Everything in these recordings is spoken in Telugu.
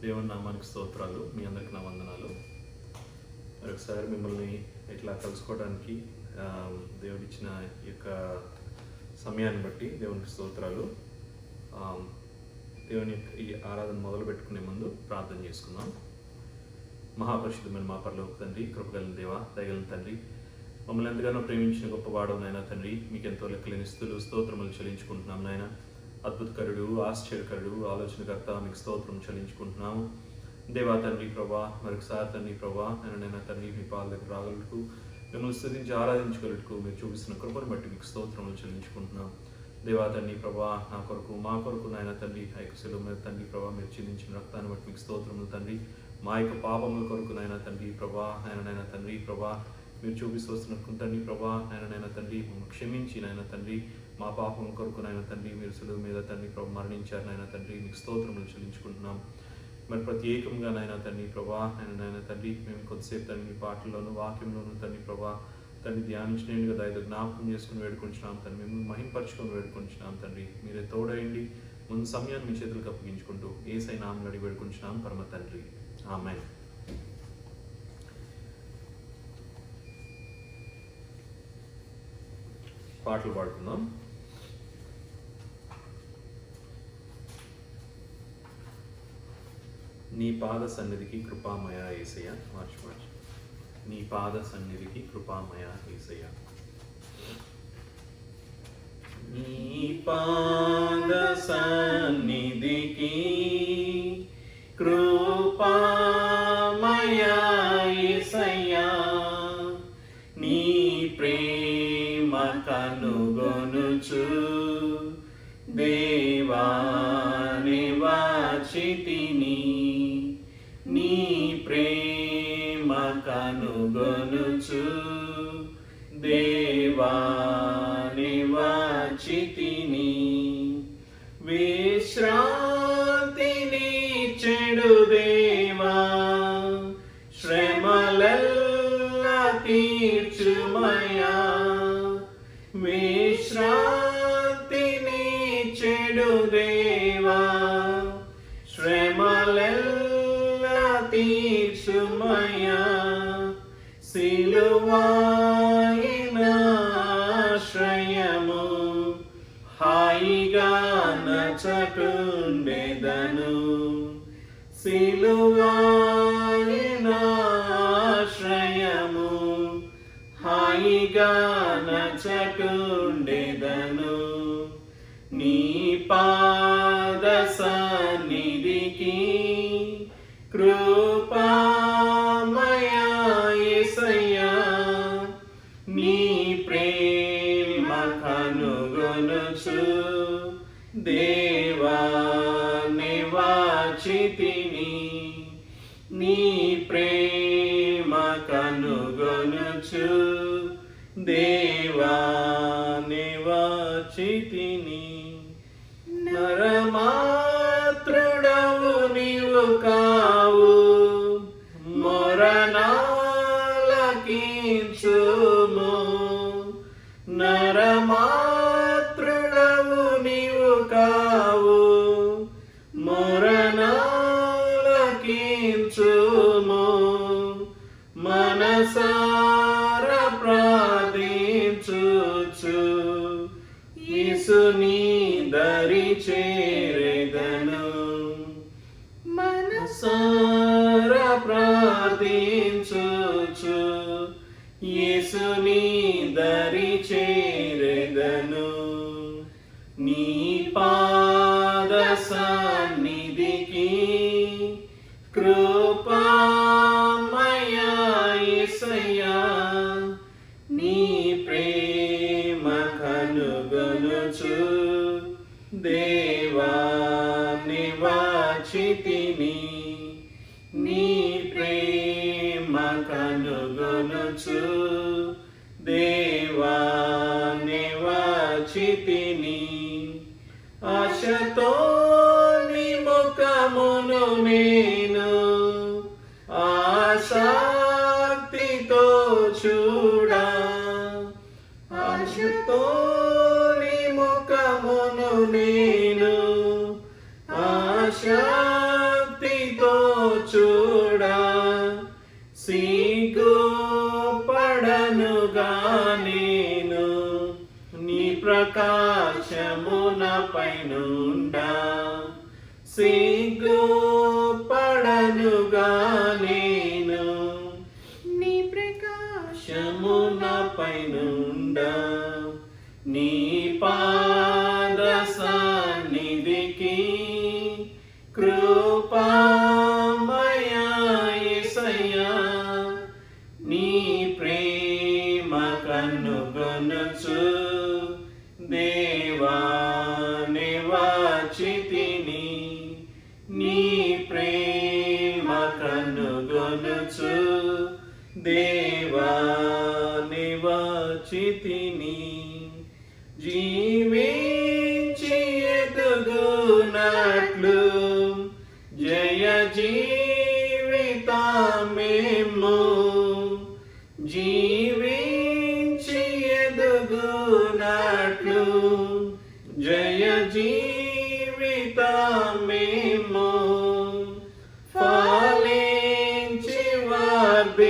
దేవుని నామానికి స్తోత్రాలు. మీ అందరికి నా వందనాలు. మరొకసారి మిమ్మల్ని ఇట్లా కలుసుకోవడానికి దేవుడిచ్చిన ఈ యొక్క సమయాన్ని బట్టి దేవునికి స్తోత్రాలు. దేవుని ఈ ఆరాధన మొదలు పెట్టుకునే ముందు ప్రార్థన చేసుకుందాం. మహాపరిశుద్ధమైన మా పరలోక తండ్రి, కృపగలిగిన దేవ, దయగలిగిన తండ్రి, మమ్మల్ని ఎంతగానో ప్రేమించిన గొప్పవాడు నాయన తండ్రి, మీకెంతో లెక్కలేని స్తోత్రములు చెల్లించుకుంటున్నాం నాయన. అద్భుతకరుడు, ఆశ్చర్యకరుడు, ఆలోచనకర్త, మీకు స్తోత్రం చెల్లించుకుంటున్నాము దేవా తండ్రి ప్రభా. మరొకసారి తండ్రి ప్రభా, నేను తండ్రి మీ పాల దగ్గర రాగలటకు, మిమ్మల్ని స్తుతించి ఆరాధించగలటకు మీరు చూపిస్తున్న కృపను బట్టి మీకు స్తోత్రములు చెల్లించుకుంటున్నాం దేవా తండ్రి ప్రభా. నా కొరకు మా కొరకు నాయన తండ్రి ఆ యొక్క శిలువ మీద తండ్రి ప్రభా మీరు చెల్లించిన రక్తాన్ని బట్టి మీకు స్తోత్రములు తండ్రి. మా యొక్క పాపముల కొరకు నాయన తండ్రి ప్రభా, నాయన తండ్రి ప్రభా మీరు చూపిస్తూ వస్తున్న తండ్రి ప్రభా, నాయన తండ్రి క్షమించి నాయన తండ్రి మా పాపం కొరకు నాయన తండ్రి మీరు సులువ మీద తండ్రి ప్రభు మరణించారు నాయన తండ్రి, మీకు స్తోత్రములు చెల్లించుకుంటున్నాం. మరి ప్రత్యేకంగా నాయన తండ్రి ప్రభా, నాయన తండ్రి మేము కొద్దిసేపు తండ్రి మీ పాటల్లోనూ వాక్యంలోనూ తండ్రి ప్రభా తండ్రి ధ్యానించినట్టుగా దయతో జ్ఞాపకం చేసుకుని వేడుకుంటున్నాం తండ్రి, మేము మహింపరచుకొని వేడుకుంటున్నాం తండ్రి. మీరే తోడయండి. ముందు సమయాన్ని మీ చేతులకు అప్పగించుకుంటూ యేసయ్య నామమున అడిగి వేడుకుంటున్నాం పరమ తండ్రి, ఆమేన్. పాటలు పాడుకుందాం. నీ పాద సన్నిధికి కృపామయ యేసయ్య. మార్చి నీ పాద సన్నిధికి కృపామయ యేసయ్య. నీ పాద సన్నిధికి కృపామయ యేసయ్య, నీ ప్రేమ కనుగొనుచు దేవా నివాచితిని, నీ ప్రేమ కనుగొనుచు దేవా నివాచితిని. విశ్రాంతిని చెడు దేవా, శ్రమలెల్లా తీర్చుమయా. విశ్రాంతిని చెడు దేవా, శ్రమలెల్లా తీర్చుమయా. సిలువాయిన ఆశ్రయము హాయిగా నచటుండెదను. సిలువాయిన ఆశ్రయము హాయిగా నచటుండెదను. నీ పాద సన్నిధికి కృపామయ యేసయ్య, నీ ప్రేమ కనుగొనుచు దేవా నివాచితిని, నీ ప్రేమ కనుగొనుచు దేవా నివాచితిని. నరమాత్రుడవు నీవు కావు, మొరనాలకించుము. నరమాత్రుడవు నీవు కావు, మొరనాలకించుము. మనసార ప్రార్థించుచు యేసుని దరి చేరెదను. మనసార ప్రార్థించుచు యేసుని దరి చేరెదను. నీ పాద సన్నిధికి కృపామయ యేసయ్య, నీ ప్రేమ కనుగొనుచు దేవా నివాచితిని, నీ ప్రేమ కనుగొనుచు దేవా నివాచితిని. ఆశతో నీ ముఖమును నేను ఆసక్తితో చూడా, ఆశతో నీ ముఖమును నేను ఆసక్తితో పైనుండా సిగ్గుపడనుగా నేను నీ ప్రకాశము నా పైనుండా నీ పాద సన్నిధికి కృపామయా యేసయ్యా నీ ప్రేమ కనుగొనుచు దేవా నివాచితిని నీ ప్రేమ కనుగొనుచు దేవా నివాచితిని జీవించి ఎదుగునట్లు జయ జీవితమేమో జీవించి ఎదుగునట్లు జయ జీవితమేమో ఫలించి వర్ధిల్లుటకై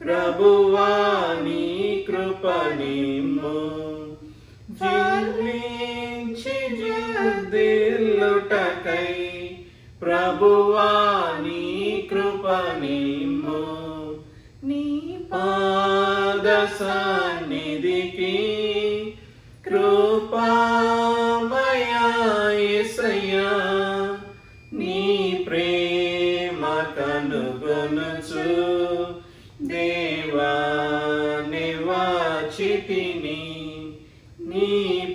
ప్రభువా నీ కృపనిమ్ము జీవించి వర్ధిల్లుటకై ప్రభువా నీ కృపనిమ్ము నీ పాద సన్నిధికి కృపామయా యేసయ్యా నీ ప్రేమ కనుగొనుచు దేవా నివాచితిని నీ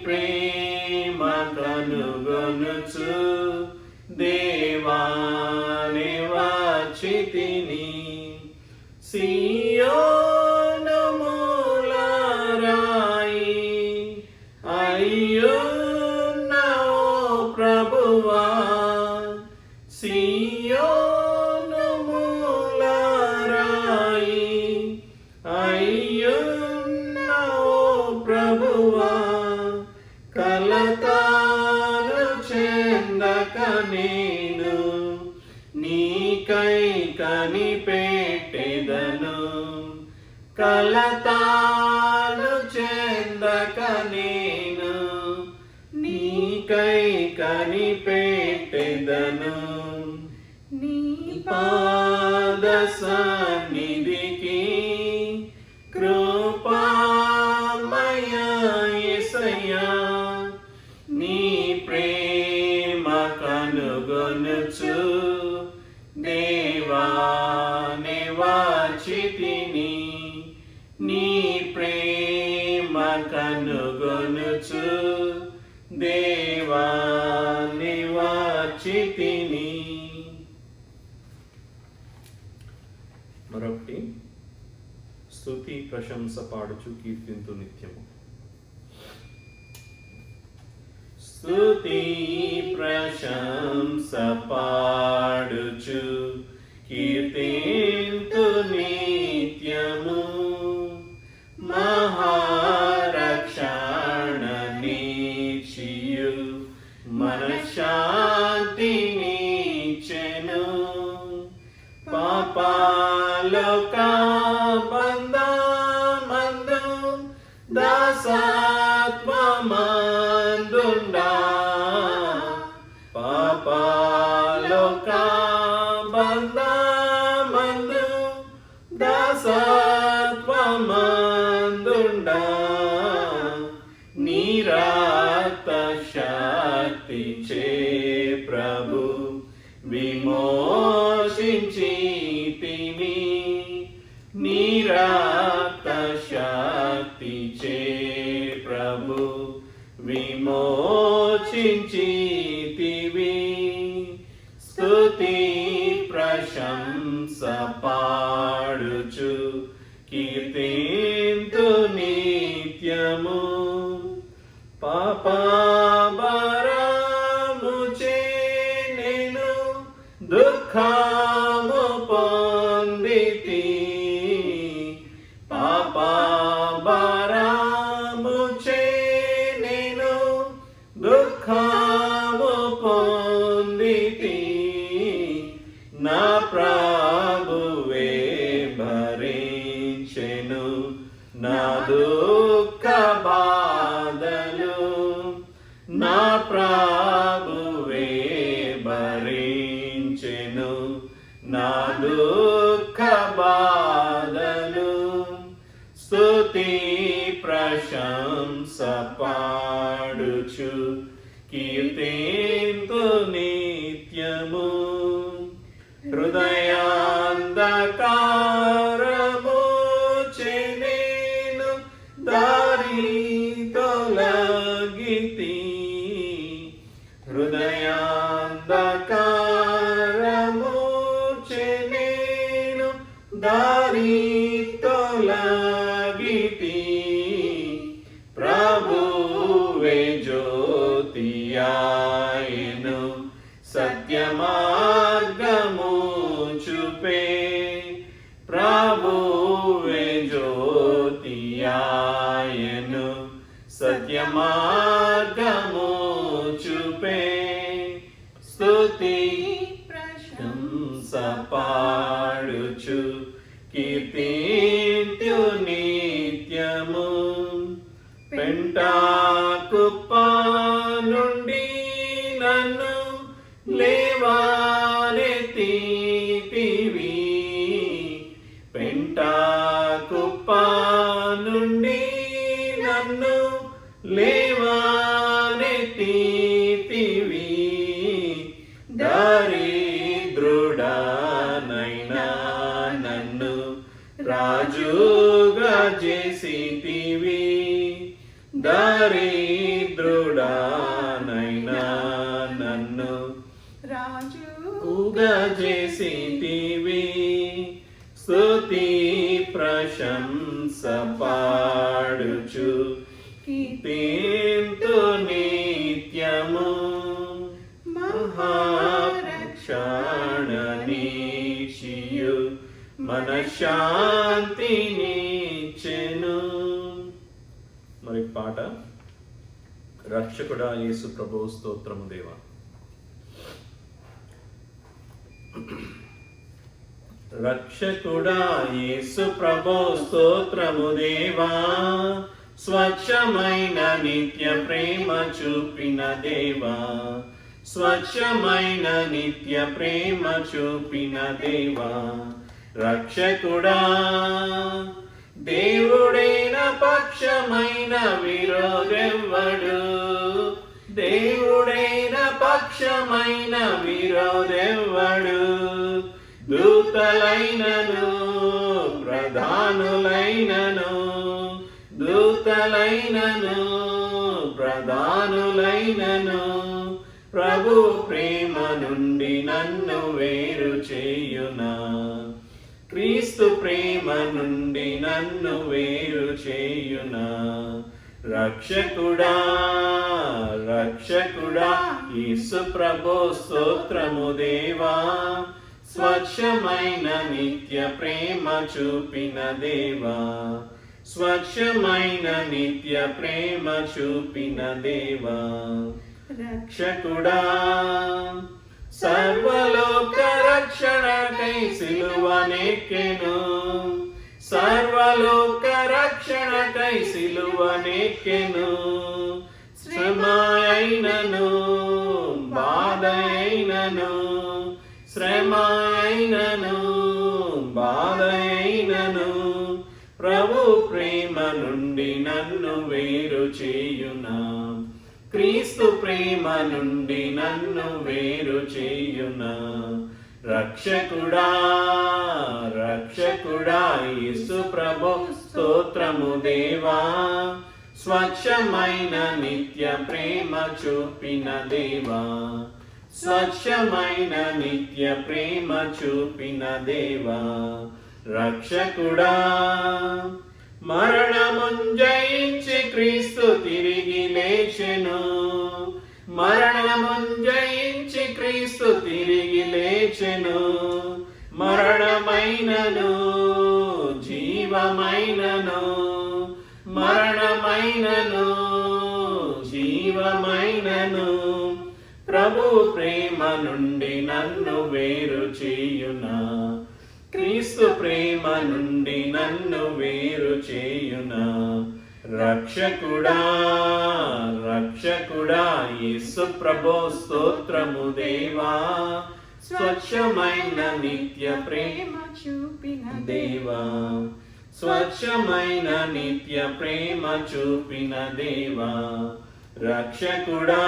ప్రేమ కనుగొనుచు దేవా నివాచితిని సియోను మూలరాయి అయ్యున్న ఓ ప్రభువా సియోను మూలరాయి అయ్యున్న ఓ ప్రభువా కలతాను చెందక నేను నీకై కనిపెట్టెదను కలతాను చెందక నేను నీకై కనిపెట్టెదను నీ పాద సన్నిధికి కృపామయా యేసయ్యా నీ ప్రేమ కనుగొనుచు దేవా నివాచితిని నీ ప్రేమ కనుగొనుచు దేవా నివాచితిని. మరొకటి స్తుతి ప్రశంస పాడుచు కీర్తింతు నిత్యము. స్తుతి ప్రశంస పాడుచు కీర్తింతు నిత్యము మహారక్షణ నీచియు మనశ్శాంతినిచ్చెను పాపాలోక బంధమందు దాసత్వమందుండా పాపాలోక బంధమందు దాసత్వమందుండా నిరత శక్తి చే ప్రభు విమోచించితిమి నిరత శక్తి చే ప్రభు విమోచించితివి స్తుతి ప్రశంస పాడుచు కీర్తింతు నిత్యము పాపభారము చే నేను దుఃఖము పొందితి పాపభారము చే నేను దుఃఖము పొందితి నా ప్రభువే భరించెను నా దుఃఖ బాధలు కీర్తింతు నిత్యము. హృదయాంధకారము చెనేను దారి తొలగితి. హృదయాంధకారము చెనేను దారి తొలగితి. ప్రభువే జ్యోతియాయెను సత్య మార్గము చూపే. ప్రభువే జ్యోతియాయెను సత్య మార్గము చూపే. స్తుతి ప్రశంస పాడుచు కీర్తింతు నిత్యము. పెంటాకుప్ప నుండి నన్ను లేవనెత్తితివి. పెంటాకుప్ప నుండి నన్ను లేవనెత్తితివి. దరిద్రుడనైనా నన్ను రాజుగా చేసితివి. దరిద్రుడనైనా నన్ను రాజుగా చేసితివి. స్తుతి ప్రశంస పాడుచు కీర్తింతు నిత్యము. మహారక్షణనీచియు మనశ్శాంతినిచ్చెను. మరి పాట రక్షకుడా యేసు ప్రభు స్తోత్రము దేవా. రక్షకుడా యేసు ప్రభు స్తోత్రము దేవా. స్వచ్ఛమైన నిత్య ప్రేమ చూపిన దేవా. స్వచ్ఛమైన నిత్య ప్రేమ చూపిన దేవా. రక్షకుడా దేవుడైన పక్షమైన విరోధెవ్వడు. దేవుడైన పక్షమైన విరోధెవ్వడు. దూతలైనను ప్రధానులైనను. దూతలైనను ప్రధానులైనను. ప్రభు ప్రేమ నుండి నన్ను వేరు చేయునా. క్రీస్తు ప్రేమ నుండి నన్ను వేరు చేయునా. రక్షకుడా రక్షకుడా యేసు ప్రభు స్తోత్రము దేవా. స్వచ్ఛమైన నిత్య ప్రేమ చూపిన దేవా. స్వచ్ఛమైన నిత్య ప్రేమ చూపిన దేవా. రక్షకుడా సర్వలోక రక్షణకై సిలువనెక్కెను. సర్వలోక రక్షణకై సిలువనెక్కెను. శ్రమ అయినను బాధ అయినను. శ్రమ అయినను బాధ అయినను. ప్రభు ప్రేమ నుండి నన్ను వేరు చేయునా. క్రీస్తు ప్రేమ నుండి నన్ను వేరు చేయునా. రక్షకుడా రక్షకుడా యేసు ప్రభు స్తోత్రము దేవా. స్వచ్ఛమైన నిత్య ప్రేమ చూపిన దేవా. స్వచ్ఛమైన నిత్య ప్రేమ చూపిన దేవా. రక్షకుడా మరణమున్ జయించి క్రీస్తు తిరిగి లేచెను. మరణమున్ జయించి క్రీస్తు తిరిగి లేచెను. మరణమైనను జీవమైనను. మరణమైనను జీవమైనను. ప్రభు ప్రేమ నుండి నన్ను వేరు చేయునా. క్రీస్తు ప్రేమ నుండి నన్ను వేరు చేయునా. రక్షకుడా రక్షకుడా యేసు ప్రభు స్తోత్రము దేవా. స్వచ్ఛమైన నిత్య ప్రేమ చూపిన దేవా. స్వచ్ఛమైన నిత్య ప్రేమ చూపిన దేవా. రక్షకుడా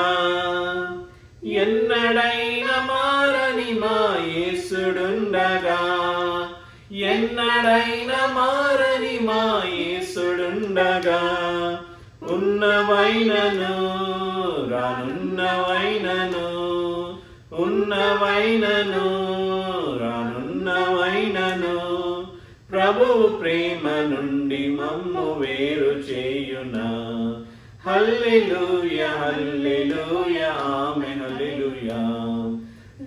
ఎన్నడైనా మారని మా యేసుడుండగా, ఎన్నడైనా మారని మా యేసుడుండగా, ఉన్నవైనను రానున్నవైనను, ఉన్నవైనను రానున్నవైనను, ప్రభువు ప్రేమ నుండి మమ్ము వేరు చేయునా. హల్లెలూయా హల్లెలూయా ఆమేన్ హల్లెలూయా.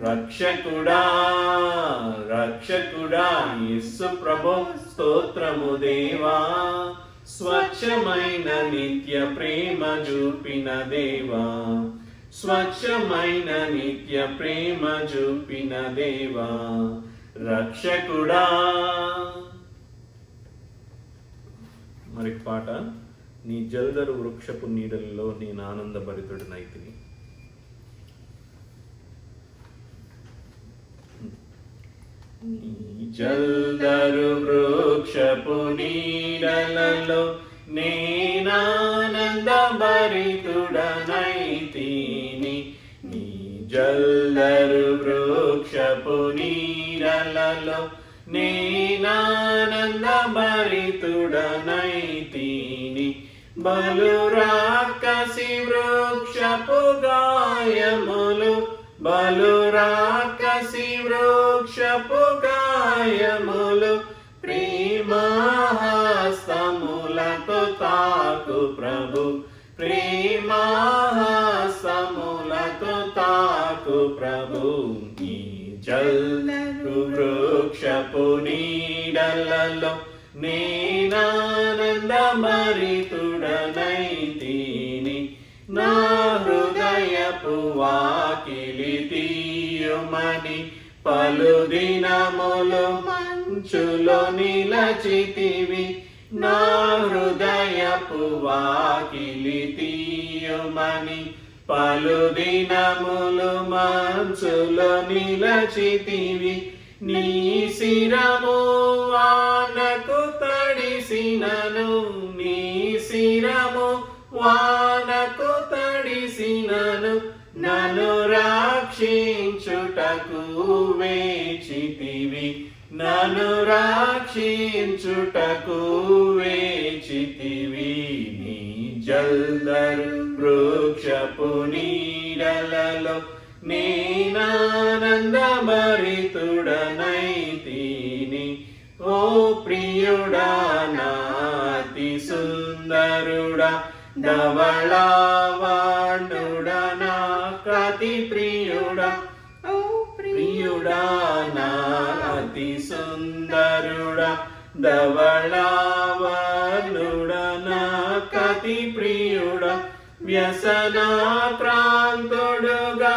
రక్షకుడా రక్షకుడా యేసు ప్రభు స్తోత్రము దేవా, స్వచ్ఛమైన నిత్య ప్రేమ చూపిన దేవా, స్వచ్ఛమైన నిత్య ప్రేమ చూపిన దేవా, రక్షకుడా. మరి పాట, నీ జల్దరు వృక్షపు నీడల్లో నేను ఆనందభరితుడినైతిని. నీ జల్దరు వృక్షపు నీడలలో నేనానందభరితుడనైతిని. నీ జల్దరు వృక్షపు నీడలలో నేనానందభరితుడనైతిని. బలురాకసి వృక్షపు గాయములు, బలురాకసి వృక్షపు గాయములు, ప్రేమహస్తములతో తాకు ప్రభు, ప్రేమహస్తములతో తాకు ప్రభు. ఈ జల్దరు వృక్షపు నీడలలో నేనానందభరితుడనైతిని. నా హృదయపు వాకిలి తీయుమని పలుదినములు మంచులో నిలచితివి. నా హృదయపు వాకిలి తీయుమని పలుదినములు మంచులో నిలచితివి. నీ శిరము వానకు తడిసినను, నీ శిరము వానకు తడిసినను, నన్ను రక్షించుటకు వేచితివి, నన్ను రక్షించుటకు వేచితివి. నీ జల్దరు వృక్షపు నీడలలో నేనానందభరితుడనైతిని. ఓ ప్రియుడా నా అతి సుందరుడా, ధవళవర్ణుడా నా అతి ప్రియుడా, ఓ ప్రియుడా నా అతి సుందరుడా, ధవళవర్ణుడా నా అతి ప్రియుడా, వ్యసనాక్రాంతుడుగా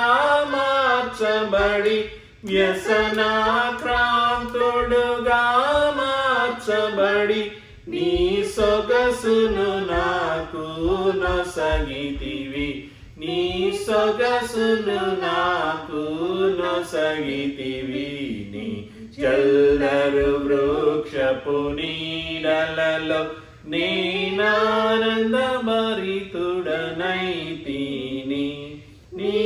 మార్చబడి, వ్యసనాక్రాంతుడుగా మార్చబడి, నీ సొగసును నాకు నొసగితివి, నీ సొగసును నాకు నొసగితివి. నీ జల్దరు వృక్షపు నీడలలో నేనానందభరితుడనైతిని. నీ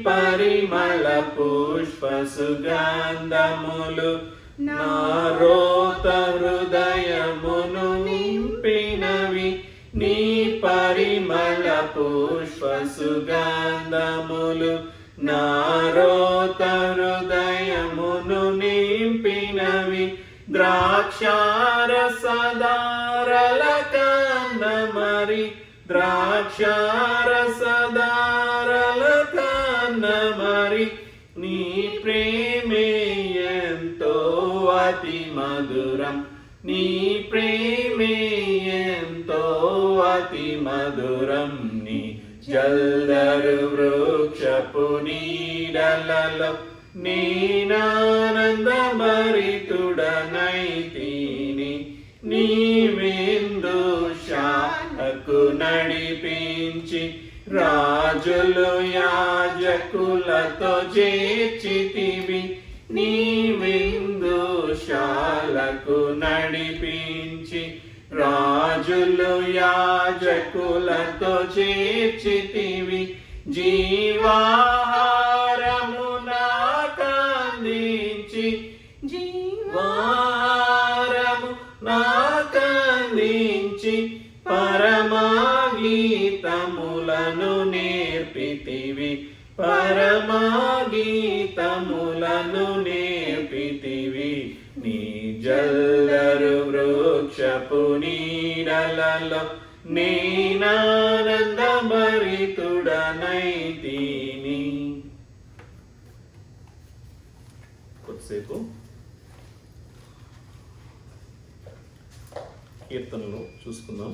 పరిమళ పుష్ప సుగంధములు నా రోత హృదయమును నింపినవి. నీ పరిమళ పుష్ప సుగంధములు నా రోత హృదయమును నింపినవి. ద్రాక్షారసదారల కన్న మరి, ద్రాక్షారసదారల కన్న మరి, నీ ప్రేమే ఎంతో అతి మధురం, నీ ప్రేమే ఎంతో అతి మధురం. నీ జల్దరు వృక్షపు నీడలలో నేనానందభరితుడనైతిని. నీ విందు శాలకు నడిపించి రాజులు యాజకులతో చేర్చితివి. నీ విందు శాలకు నడిపించి రాజులు యాజకులతో చేర్చితివి, జీవాహారము నాకందించి, జీవాహారము నాకందించి, పరమగీతములను నేర్పితివి, పరమగీతములను నేర్పితివి. నీ జల్లరు వృక్షపు నీడలలో నేనానందభరితుడనైతిని. కొద్దిసేపు కీర్తనలు చూసుకుందాం.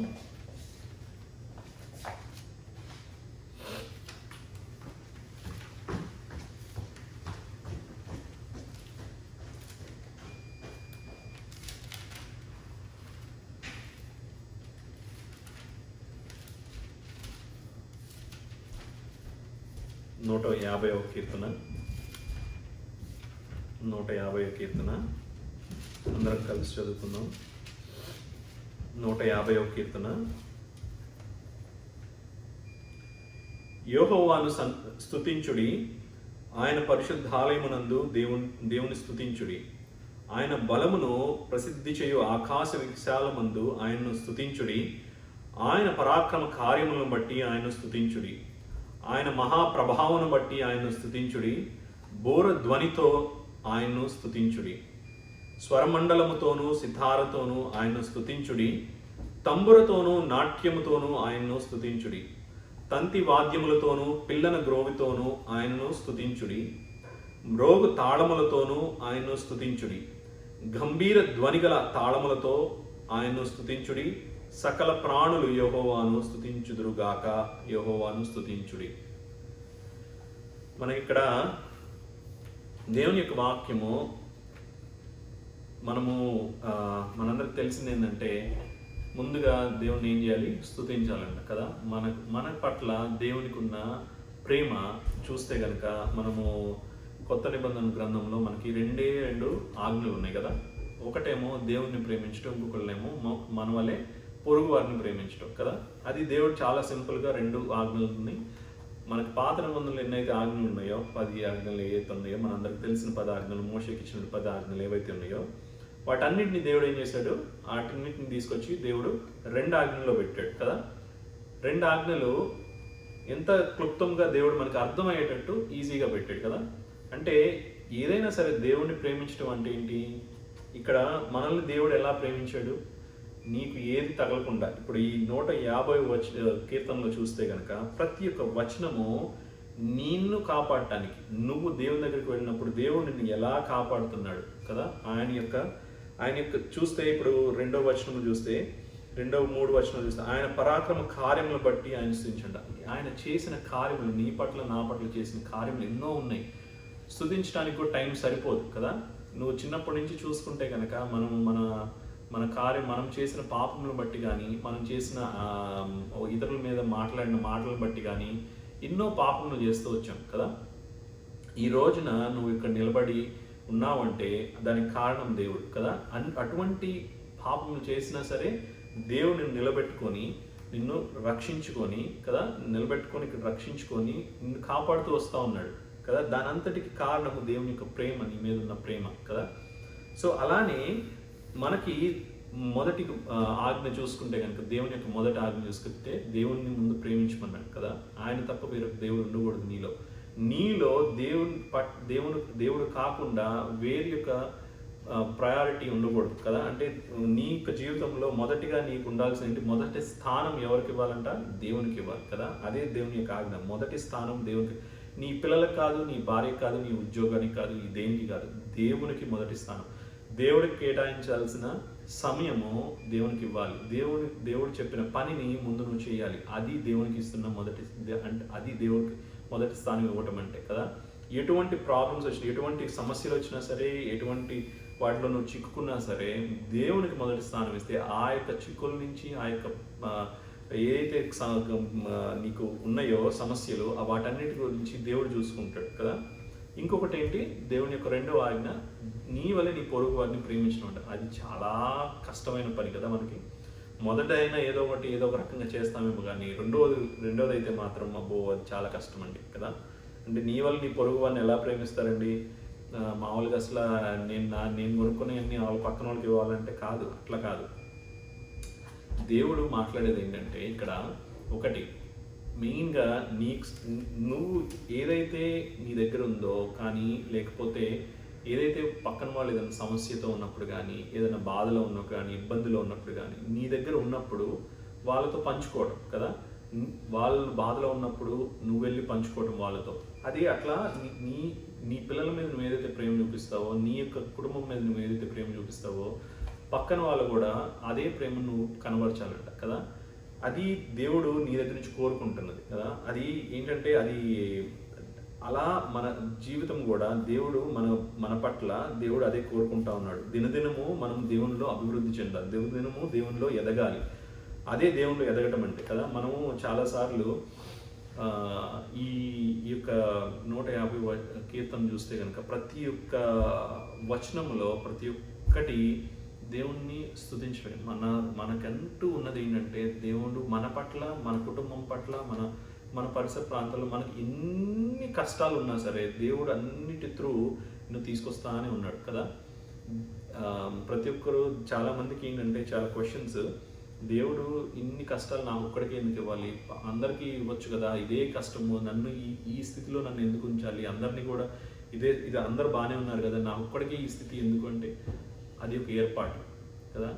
నూట 50వ కీర్తన అందరం కలిసి చదువుకుందాం. 150వ కీర్తన. యెహోవాను స్తుతించుడి, ఆయన పరిశుద్ధాలయమునందు దేవుని స్తుతించుడి. ఆయన బలమును ప్రసిద్ధి చేయు ఆకాశ విశాలమందు ఆయనను స్తుతించుడి. ఆయన పరాక్రమ కార్యములను బట్టి ఆయనను స్తుతించుడి. ఆయన మహాప్రభావమును బట్టి ఆయనను స్తుతించుడి. బోర ధ్వనితో ఆయన్ను స్తుతించుడి. స్వరమండలముతోనూ సితారతోనూ ఆయన్ను స్తుతించుడి. తంబురతోనూ నాట్యముతోనూ ఆయన్ను స్తుతించుడి. తంతి వాద్యములతోనూ పిల్లన గ్రోవితోనూ ఆయనను స్తుతించుడి. మ్రోగు తాళములతోనూ ఆయన్ను స్తుతించుడి. గంభీర ధ్వనిగల తాళములతో ఆయన్ను స్తుతించుడి. సకల ప్రాణులు యెహోవాను స్తుతించుదురుగాక. యెహోవాను స్తుతించుడి. మనకిక్కడ దేవుని యొక్క వాక్యము మనందరికి తెలిసింది ఏంటంటే, ముందుగా దేవుని ఏం చేయాలి? స్తుతించాలంట కదా. మన పట్ల దేవునికి ఉన్న ప్రేమ చూస్తే కనుక మనము కొత్త నిబంధన గ్రంథంలో మనకి రెండు ఆజ్ఞలు ఉన్నాయి కదా. ఒకటేమో దేవుడిని ప్రేమించడం, ఇంకొకళ్ళేమో మన వలె పొరుగు వారిని ప్రేమించడం కదా. అది దేవుడు చాలా సింపుల్గా 2 ఆజ్ఞలు ఉన్నాయి. మనకి పాత నిబంధనలు ఎన్నైతే ఆజ్ఞలు ఉన్నాయో, 10 ఆజ్ఞలు ఏవైతే ఉన్నాయో, మనందరికి తెలిసిన 10 ఆజ్ఞలు, మోషేకి ఇచ్చిన 10 ఆజ్ఞలు ఏవైతే ఉన్నాయో, వాటన్నిటిని దేవుడు ఏం చేశాడు? వాటన్నిటిని తీసుకొచ్చి దేవుడు 2 ఆజ్ఞల్లో పెట్టాడు కదా. 2 ఆజ్ఞలు ఎంత క్లుప్తంగా దేవుడు మనకు అర్థమయ్యేటట్టు ఈజీగా పెట్టాడు కదా. అంటే ఏదైనా సరే దేవుడిని ప్రేమించడం అంటే ఏంటి? ఇక్కడ మనల్ని దేవుడు ఎలా ప్రేమించాడు? నీకు ఏది తగలకుండా. ఇప్పుడు ఈ 150 కీర్తనలో చూస్తే కనుక ప్రతి ఒక్క వచనము నిన్ను కాపాడటానికి, నువ్వు దేవుని దగ్గరికి వెళ్ళినప్పుడు దేవుడు నిన్ను ఎలా కాపాడుతున్నాడు కదా. ఆయన యొక్క చూస్తే ఇప్పుడు 2వ వచనం చూస్తే, 2, 3 వచనాలు చూస్తే, ఆయన పరాక్రమ కార్యములను బట్టి ఆయన స్తుతించండి. ఆయన చేసిన కార్యములు, నీ పట్ల నా పట్ల చేసిన కార్యములు ఎన్నో ఉన్నాయి. స్తుతించడానికి కూడా టైం సరిపోదు కదా. నువ్వు చిన్నప్పటి నుంచి చూసుకుంటే కనుక మనం చేసిన పాపములను బట్టి కానీ, మనం చేసిన ఇతరుల మీద మాట్లాడిన మాటలను బట్టి కానీ ఎన్నో పాపములు చేస్తూ వచ్చాం కదా. ఈ రోజున నువ్వు ఇక్కడ నిలబడి ఉన్నావంటే దానికి కారణం దేవుడు కదా. అటువంటి పాపములు చేసినా సరే దేవుడిని నిలబెట్టుకొని, నిన్ను రక్షించుకొని కదా, ఇక్కడ రక్షించుకొని నిన్ను కాపాడుతూ వస్తూ ఉన్నాడు కదా. దాని అంతటికి కారణము దేవుని యొక్క ప్రేమ, నీ మీద ఉన్న ప్రేమ కదా. సో అలానే మనకి మొదటి ఆజ్ఞ చూసుకుంటే కనుక, దేవుని యొక్క మొదటి ఆజ్ఞ చూసుకుంటే దేవుడిని ముందు ప్రేమించమన్నాడు కదా. ఆయన తప్ప వేరే దేవుడు ఉండకూడదు నీలో. దేవుడు కాకుండా వేరే యొక్క ప్రయారిటీ ఉండకూడదు కదా. అంటే నీ యొక్క జీవితంలో మొదటిగా నీకు ఉండాల్సింది మొదటి స్థానం ఎవరికి ఇవ్వాలంట? దేవునికి ఇవ్వాలి కదా. అదే దేవుని యొక్క ఆజ్ఞ. మొదటి స్థానం దేవునికి. నీ పిల్లలకు కాదు, నీ భార్యకి కాదు, నీ ఉద్యోగానికి కాదు, ఈ దేనికి కాదు, దేవునికి మొదటి స్థానం. దేవుడికి కేటాయించాల్సిన సమయము దేవునికి ఇవ్వాలి. దేవుడు చెప్పిన పనిని ముందు నువ్వు చేయాలి. అది దేవునికి ఇస్తున్న అది దేవుడికి మొదటి స్థానం ఇవ్వటం అంటే కదా. ఎటువంటి ప్రాబ్లమ్స్ వచ్చినా, ఎటువంటి సమస్యలు వచ్చినా సరే, ఎటువంటి వాటిలో నువ్వు చిక్కుకున్నా సరే, దేవునికి మొదటి స్థానం ఇస్తే ఆ యొక్క చిక్కుల నుంచి, ఆ యొక్క ఏదైతే నీకు ఉన్నాయో సమస్యలు, వాటన్నిటి గురించి దేవుడు చూసుకుంటాడు కదా. ఇంకొకటి ఏంటి? దేవుని యొక్క 2వ ఆజ్ఞ, నీ వల్ల నీ పొరుగు వారిని ప్రేమించడం. అది చాలా కష్టమైన పని కదా మనకి. మొదట అయినా ఏదో ఒక రకంగా చేస్తామేమో, కానీ రెండోది అయితే మాత్రం అబ్బో అది చాలా కష్టం అండి కదా. అంటే నీ వల్ల నీ పొరుగు వాళ్ళని ఎలా ప్రేమిస్తారండి? మామూలుగా అసలు నేను కొనుక్కునే అన్ని వాళ్ళ పక్కన వాళ్ళకి ఇవ్వాలంటే కాదు, అట్లా కాదు. దేవుడు మాట్లాడేది ఏంటంటే ఇక్కడ ఒకటి మెయిన్గా నువ్వు ఏదైతే నీ దగ్గర ఉందో, కానీ లేకపోతే ఏదైతే పక్కన వాళ్ళు ఏదైనా సమస్యతో ఉన్నప్పుడు కానీ, ఏదైనా బాధలో ఉన్నప్పుడు కానీ, ఇబ్బందిలో ఉన్నప్పుడు కానీ, నీ దగ్గర ఉన్నప్పుడు వాళ్ళతో పంచుకోవడం కదా. వాళ్ళు బాధలో ఉన్నప్పుడు నువ్వు వెళ్ళి పంచుకోవడం వాళ్ళతో, అది అట్లా నీ నీ పిల్లల మీద నువ్వు ఏదైతే ప్రేమ చూపిస్తావో, నీ యొక్క కుటుంబం మీద నువ్వు ఏదైతే ప్రేమ చూపిస్తావో, పక్కన వాళ్ళు కూడా అదే ప్రేమ నువ్వు కనబరచాలంట కదా. అది దేవుడు నీ దగ్గర నుంచి కోరుకుంటున్నది కదా. అది ఏంటంటే అది అలా మన జీవితం కూడా దేవుడు మన పట్ల దేవుడు అదే కోరుకుంటా ఉన్నాడు. దినదినము మనం దేవునిలో అభివృద్ధి చెందాలి, దినదినము దేవునిలో ఎదగాలి. అదే దేవునిలో ఎదగటం అంటే కదా. మనము చాలాసార్లు ఈ యొక్క 150 కీర్తన చూస్తే కనుక ప్రతి ఒక్క వచనంలో ప్రతి ఒక్కటి దేవుణ్ణి స్తుతించడం. మనకంటూ ఉన్నది ఏంటంటే దేవుడు మన పట్ల, మన కుటుంబం పట్ల, మన పరిసర ప్రాంతాల్లో మనకి ఎన్ని కష్టాలు ఉన్నా సరే దేవుడు అన్నిటి త్రూ నువ్వు తీసుకొస్తానే ఉన్నాడు కదా. ప్రతి ఒక్కరు చాలామందికి ఏంటంటే చాలా క్వశ్చన్స్, దేవుడు ఇన్ని కష్టాలు నాకు ఒక్కడికే ఎందుకు ఇవ్వాలి, అందరికీ ఇవ్వచ్చు కదా, ఇదే కష్టము, నన్ను ఈ స్థితిలో నన్ను ఎందుకు ఉంచాలి, అందరినీ కూడా ఇది అందరు బాగానే ఉన్నారు కదా, నా ఒక్కడికే ఈ స్థితి ఎందుకు అంటే అది ఒక ఏర్పాటు కదా.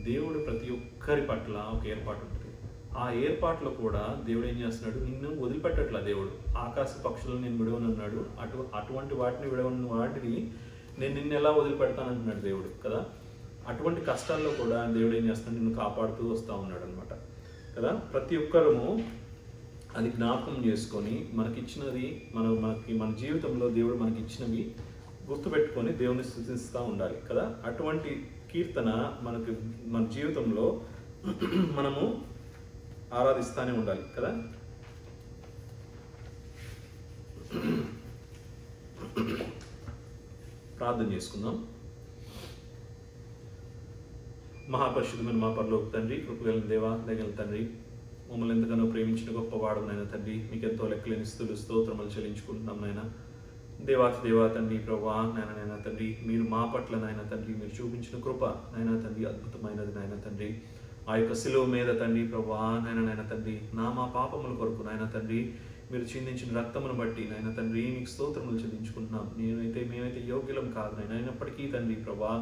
దేవుడు ప్రతి ఒక్కరి పట్ల ఒక ఏర్పాటు ఉంటుంది. ఆ ఏర్పాట్లో కూడా దేవుడు ఏం చేస్తున్నాడు, నిన్ను వదిలిపెట్టట్లా. దేవుడు ఆకాశ పక్షులను నేను విడవనన్నాడు, అటువంటి వాటిని విడవని వాటిని నేను నిన్ను ఎలా వదిలిపెడతానంటున్నాడు దేవుడు కదా. అటువంటి కష్టాల్లో కూడా దేవుడు ఏం చేస్తున్నాడు, నిన్ను కాపాడుతూ వస్తూ ఉన్నాడు అనమాట కదా. ప్రతి ఒక్కరము అది జ్ఞాపకం చేసుకొని మనకిచ్చినది మన జీవితంలో దేవుడు మనకి ఇచ్చినవి గుర్తుపెట్టుకొని దేవుని స్తుతిస్తూ ఉండాలి కదా. అటువంటి కీర్తన మన జీవితంలో మనము ఆరాధిస్తూనే ఉండాలి కదా. ప్రార్థన చేసుకుందాం. మహాపరిశుద్ధమైన మా పరలోక తండ్రి, కృపగల దేవా, దయగల తండ్రి, మమ్మల్ని ఎంతగానో ప్రేమించిన గొప్పవాడు నాయన తండ్రి, మీకు ఎంతో లెక్కలేని స్తుతులు స్తోత్రములు చెల్లించుకుంటున్నాం నాయన. దేవా తండ్రి ప్రభా నాయన తండ్రి, మీరు మా పట్ల నాయన తండ్రి మీరు చూపించిన కృప నాయన తండ్రి అద్భుతమైనది నాయన తండ్రి. ఆ యొక్క శిలువ మీద తండ్రి ప్రభా నాయన తండ్రి, మా పాపముల కొరకు నాయన తండ్రి మీరు చిందించిన రక్తమును బట్టి నాయన తండ్రి మీకు స్తోత్రములు చెల్లించుకుంటున్నాం. మేమైతే యోగ్యులం కాదు నాయన, అయినప్పటికీ తండ్రి ప్రభా,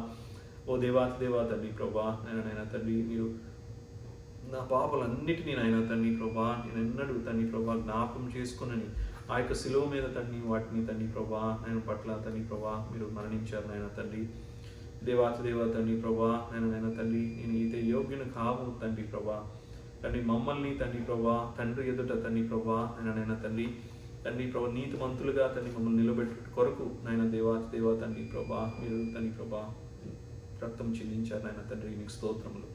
ఓ దేవా తండ్రి ప్రభా నాయన తండ్రి, మీరు నా పాపలన్నిటినీ నాయన తండ్రి ప్రభా నేను ఎన్నడూ తండ్రి ప్రభా జ్ఞాపకం చేసుకునని ఆ యొక్క శిలువ మీద తండ్రి వాటిని తండ్రి ప్రభా నేను పట్ల తండ్రి ప్రభా మీరు మరణించారు నాయన తండ్రి. దేవా తండ్రి ప్రభా నాయన తండ్రి, నేను అయితే యోగ్యుని కావు తండ్రి ప్రభా తండ్రి, మమ్మల్ని తండ్రి ప్రభా తండ్రి ఎదుట తండ్రి ప్రభా నాయన తండ్రి ప్రభా నీతిమంతులుగా తండ్రి మమ్మల్ని నిలబెట్టు కొరకు నాయన దేవా తండ్రి ప్రభా మీరు తండ్రి ప్రభా రక్తం చెల్లించారు నాయన తండ్రి, మీకు స్తోత్రములు.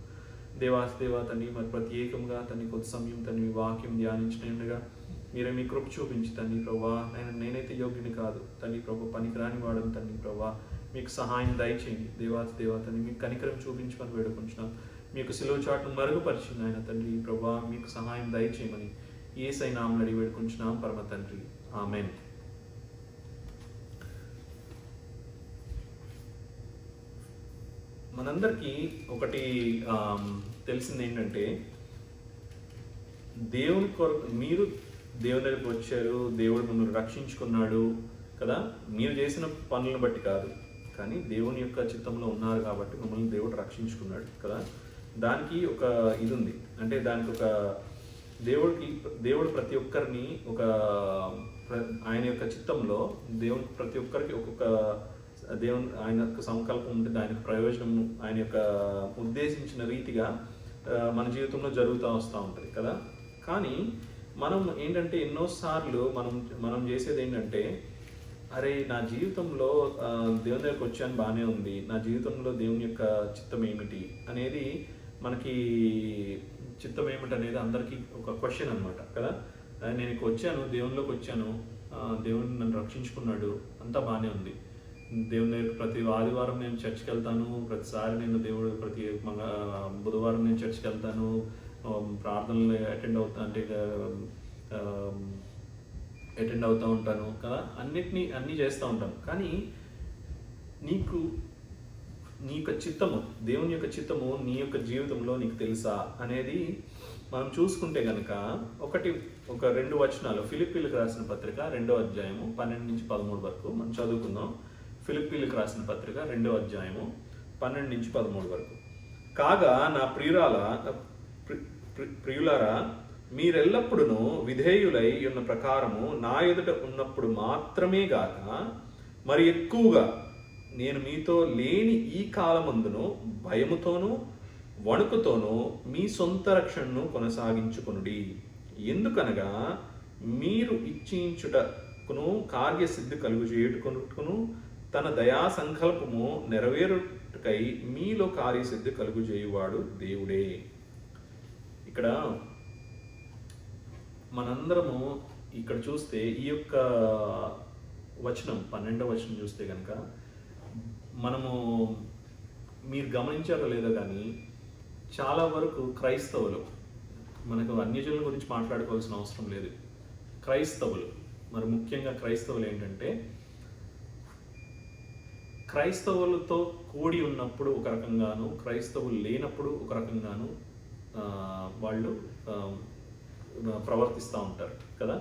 దేవా తండ్రి మరి ప్రత్యేకంగా తండ్రి కొద్ది సమయం తండ్రి వాక్యం ధ్యానించినట్టుగా మీరే మీ కృప చూపించి తండ్రి ప్రభా నేనైతే యోగ్యుని కాదు తండ్రి ప్రభా, పనికిరాని వాడను తండ్రి ప్రభా, మీకు సహాయం దయచేయండి. దేవా తండ్రి మీకు కనికరం చూపించమని వేడుకుంటున్నాం. మీకు శిలువ చాటును మరుగుపరిచింది ఆయన తండ్రి ప్రభా, మీకు సహాయం దయచేయమని యేసయ్య నామమున అడిగి వేడుకుంటున్నాం పరమ తండ్రి, ఆమేన్. మనందరికీ ఒకటి తెలిసింది ఏంటంటే, దేవుని కొరకు మీరు దేవుని దగ్గరికి వచ్చారు, దేవుడు మిమ్మల్ని రక్షించుకున్నాడు కదా. మీరు చేసిన పనులను బట్టి కాదు, కానీ దేవుని యొక్క చిత్తంలో ఉన్నారు కాబట్టి మిమ్మల్ని దేవుడు రక్షించుకున్నాడు కదా. దానికి ఒక ఇది ఉంది, అంటే దానికి ఒక దేవుడు ప్రతి ఒక్కరిని ఆయన యొక్క చిత్తంలో దేవుడు ప్రతి ఒక్కరికి ఒక్కొక్క ఆయన యొక్క సంకల్పం ఉంటుంది, ఆయన ప్రయోజనం ఆయన యొక్క ఉద్దేశించిన రీతిగా మన జీవితంలో జరుగుతూ వస్తూ ఉంటుంది కదా. కానీ మనం ఏంటంటే ఎన్నోసార్లు మనం చేసేది ఏంటంటే, అరే నా జీవితంలో దేవుని దగ్గరికి వచ్చాను బాగానే ఉంది, నా జీవితంలో దేవుని యొక్క చిత్తం ఏమిటి అనేది మనకి చిత్తం ఏమిటి అనేది అందరికీ ఒక క్వశ్చన్ అనమాట కదా. నేను వచ్చాను, దేవునిలోకి వచ్చాను, దేవుని నన్ను రక్షించుకున్నాడు, అంతా బాగానే ఉంది, దేవుని దగ్గర ప్రతి ఆదివారం నేను చర్చ్కి వెళ్తాను, ప్రతిసారి నేను ప్రతి బుధవారం నేను చర్చ్కి వెళ్తాను, ప్రార్థనలు అటెండ్ అవుతూ ఉంటాను కదా, అన్నీ చేస్తూ ఉంటాను. కానీ నీ యొక్క చిత్తము, దేవుని యొక్క చిత్తము నీ యొక్క జీవితంలో నీకు తెలుసా అనేది మనం చూసుకుంటే కనుక ఒక 2 వచనాలు, ఫిలిప్పీలకు రాసిన పత్రిక 2వ అధ్యాయము 12 నుంచి 13 వరకు మనం చదువుకుందాం. ఫిలిప్పీలకు రాసిన పత్రిక 2వ అధ్యాయము 12 నుంచి 13 వరకు. కాగా నా ప్రియులారా, మీరెల్లప్పుడూ విధేయులై ఉన్న ప్రకారము నా ఎదుట ఉన్నప్పుడు మాత్రమే గాక మరి ఎక్కువగా నేను మీతో లేని ఈ కాలమందును భయముతోనూ వణుకుతోనూ మీ సొంత రక్షణను కొనసాగించుకొనుడి. ఎందుకనగా మీరు ఇచ్చించుటకును కార్యసిద్ధి కలుగుచేయుటకును తన దయా సంకల్పము నెరవేరుటకై మీలో కార్యసిద్ధి కలుగుచేయువాడు దేవుడే. ఇక్కడ మనందరము ఇక్కడ చూస్తే ఈ యొక్క వచనం 12వ వచనం చూస్తే కనుక మీరు గమనించారో లేదో కానీ చాలా వరకు క్రైస్తవులు, మనకు అన్యజనుల గురించి మాట్లాడుకోవాల్సిన అవసరం లేదు, క్రైస్తవులు, మరి ముఖ్యంగా క్రైస్తవులు ఏంటంటే క్రైస్తవులతో కూడి ఉన్నప్పుడు ఒక రకంగాను, క్రైస్తవులు లేనప్పుడు ఒక రకంగాను వాళ్ళు ప్రవర్తిస్తూ ఉంటారు కదా.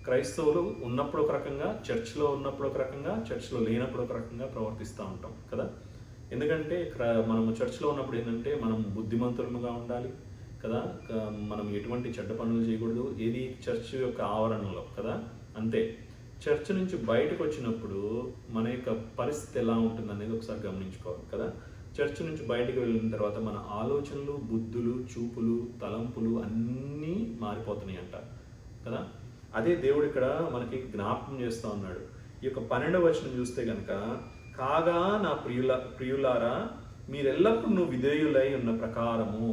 క్రైస్తవులు ఉన్నప్పుడు ఒక రకంగా, చర్చ్లో ఉన్నప్పుడు ఒక రకంగా, చర్చ్లో లేనప్పుడు ఒక రకంగా ప్రవర్తిస్తూ ఉంటాం కదా. ఎందుకంటే మనము చర్చ్లో ఉన్నప్పుడు ఏంటంటే మనం బుద్ధిమంతులుగా ఉండాలి కదా, మనం ఎటువంటి చెడ్డ పనులు చేయకూడదు, ఏది చర్చ్ యొక్క ఆవరణలో కదా, అంతే. చర్చ్ నుంచి బయటకు వచ్చినప్పుడు మన యొక్క పరిస్థితి ఎలా ఉంటుంది అనేది ఒకసారి గమనించుకోవాలి కదా. చర్చ్ నుంచి బయటకు వెళ్ళిన తర్వాత మన ఆలోచనలు, బుద్ధులు, చూపులు, తలంపులు అన్నీ మారిపోతున్నాయి అంట కదా. అదే దేవుడు ఇక్కడ మనకి జ్ఞాపకం చేస్తూ ఉన్నాడు. ఈ యొక్క 12వ వచనం చూస్తే కనుక, కాగా నా ప్రియులారా, మీరెల్లప్పుడూ విధేయులై ఉన్న ప్రకారము,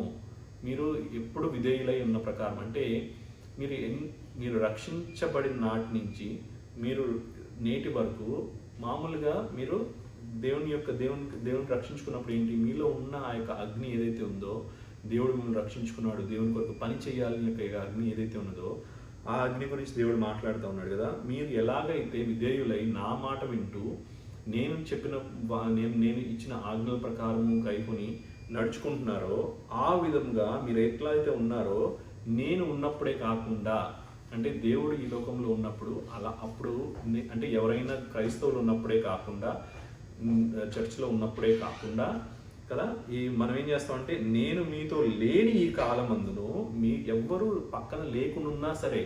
మీరు ఎప్పుడు విధేయులై ఉన్న ప్రకారం అంటే మీరు రక్షించబడిన నాటి నుంచి మీరు నేటి వరకు మామూలుగా మీరు దేవుని రక్షించుకున్నప్పుడు ఏంటి, మీలో ఉన్న ఆ యొక్క అగ్ని ఏదైతే ఉందో, దేవుడు మిమ్మల్ని రక్షించుకున్నాడు, దేవుని కొరకు పని చేయాలని యొక్క అగ్ని ఏదైతే ఉన్నదో ఆ అగ్ని గురించి దేవుడు మాట్లాడుతూ ఉన్నాడు కదా. మీరు ఎలాగైతే విధేయులై నా మాట వింటూ నేను ఇచ్చిన ఆజ్ఞల ప్రకారము కైకొని నడుచుకుంటున్నారో ఆ విధంగా మీరు ఎట్లా అయితే ఉన్నారో నేను ఉన్నప్పుడే కాకుండా, అంటే దేవుడు ఈ లోకంలో ఉన్నప్పుడు అప్పుడు అంటే ఎవరైనా క్రైస్తవులు ఉన్నప్పుడే కాకుండా, చర్చ్లో ఉన్నప్పుడే కాకుండా కదా, మనం ఏం చేస్తామంటే నేను మీతో లేని ఈ కాలమందును ఎవ్వరూ పక్కన లేకున్నా సరే,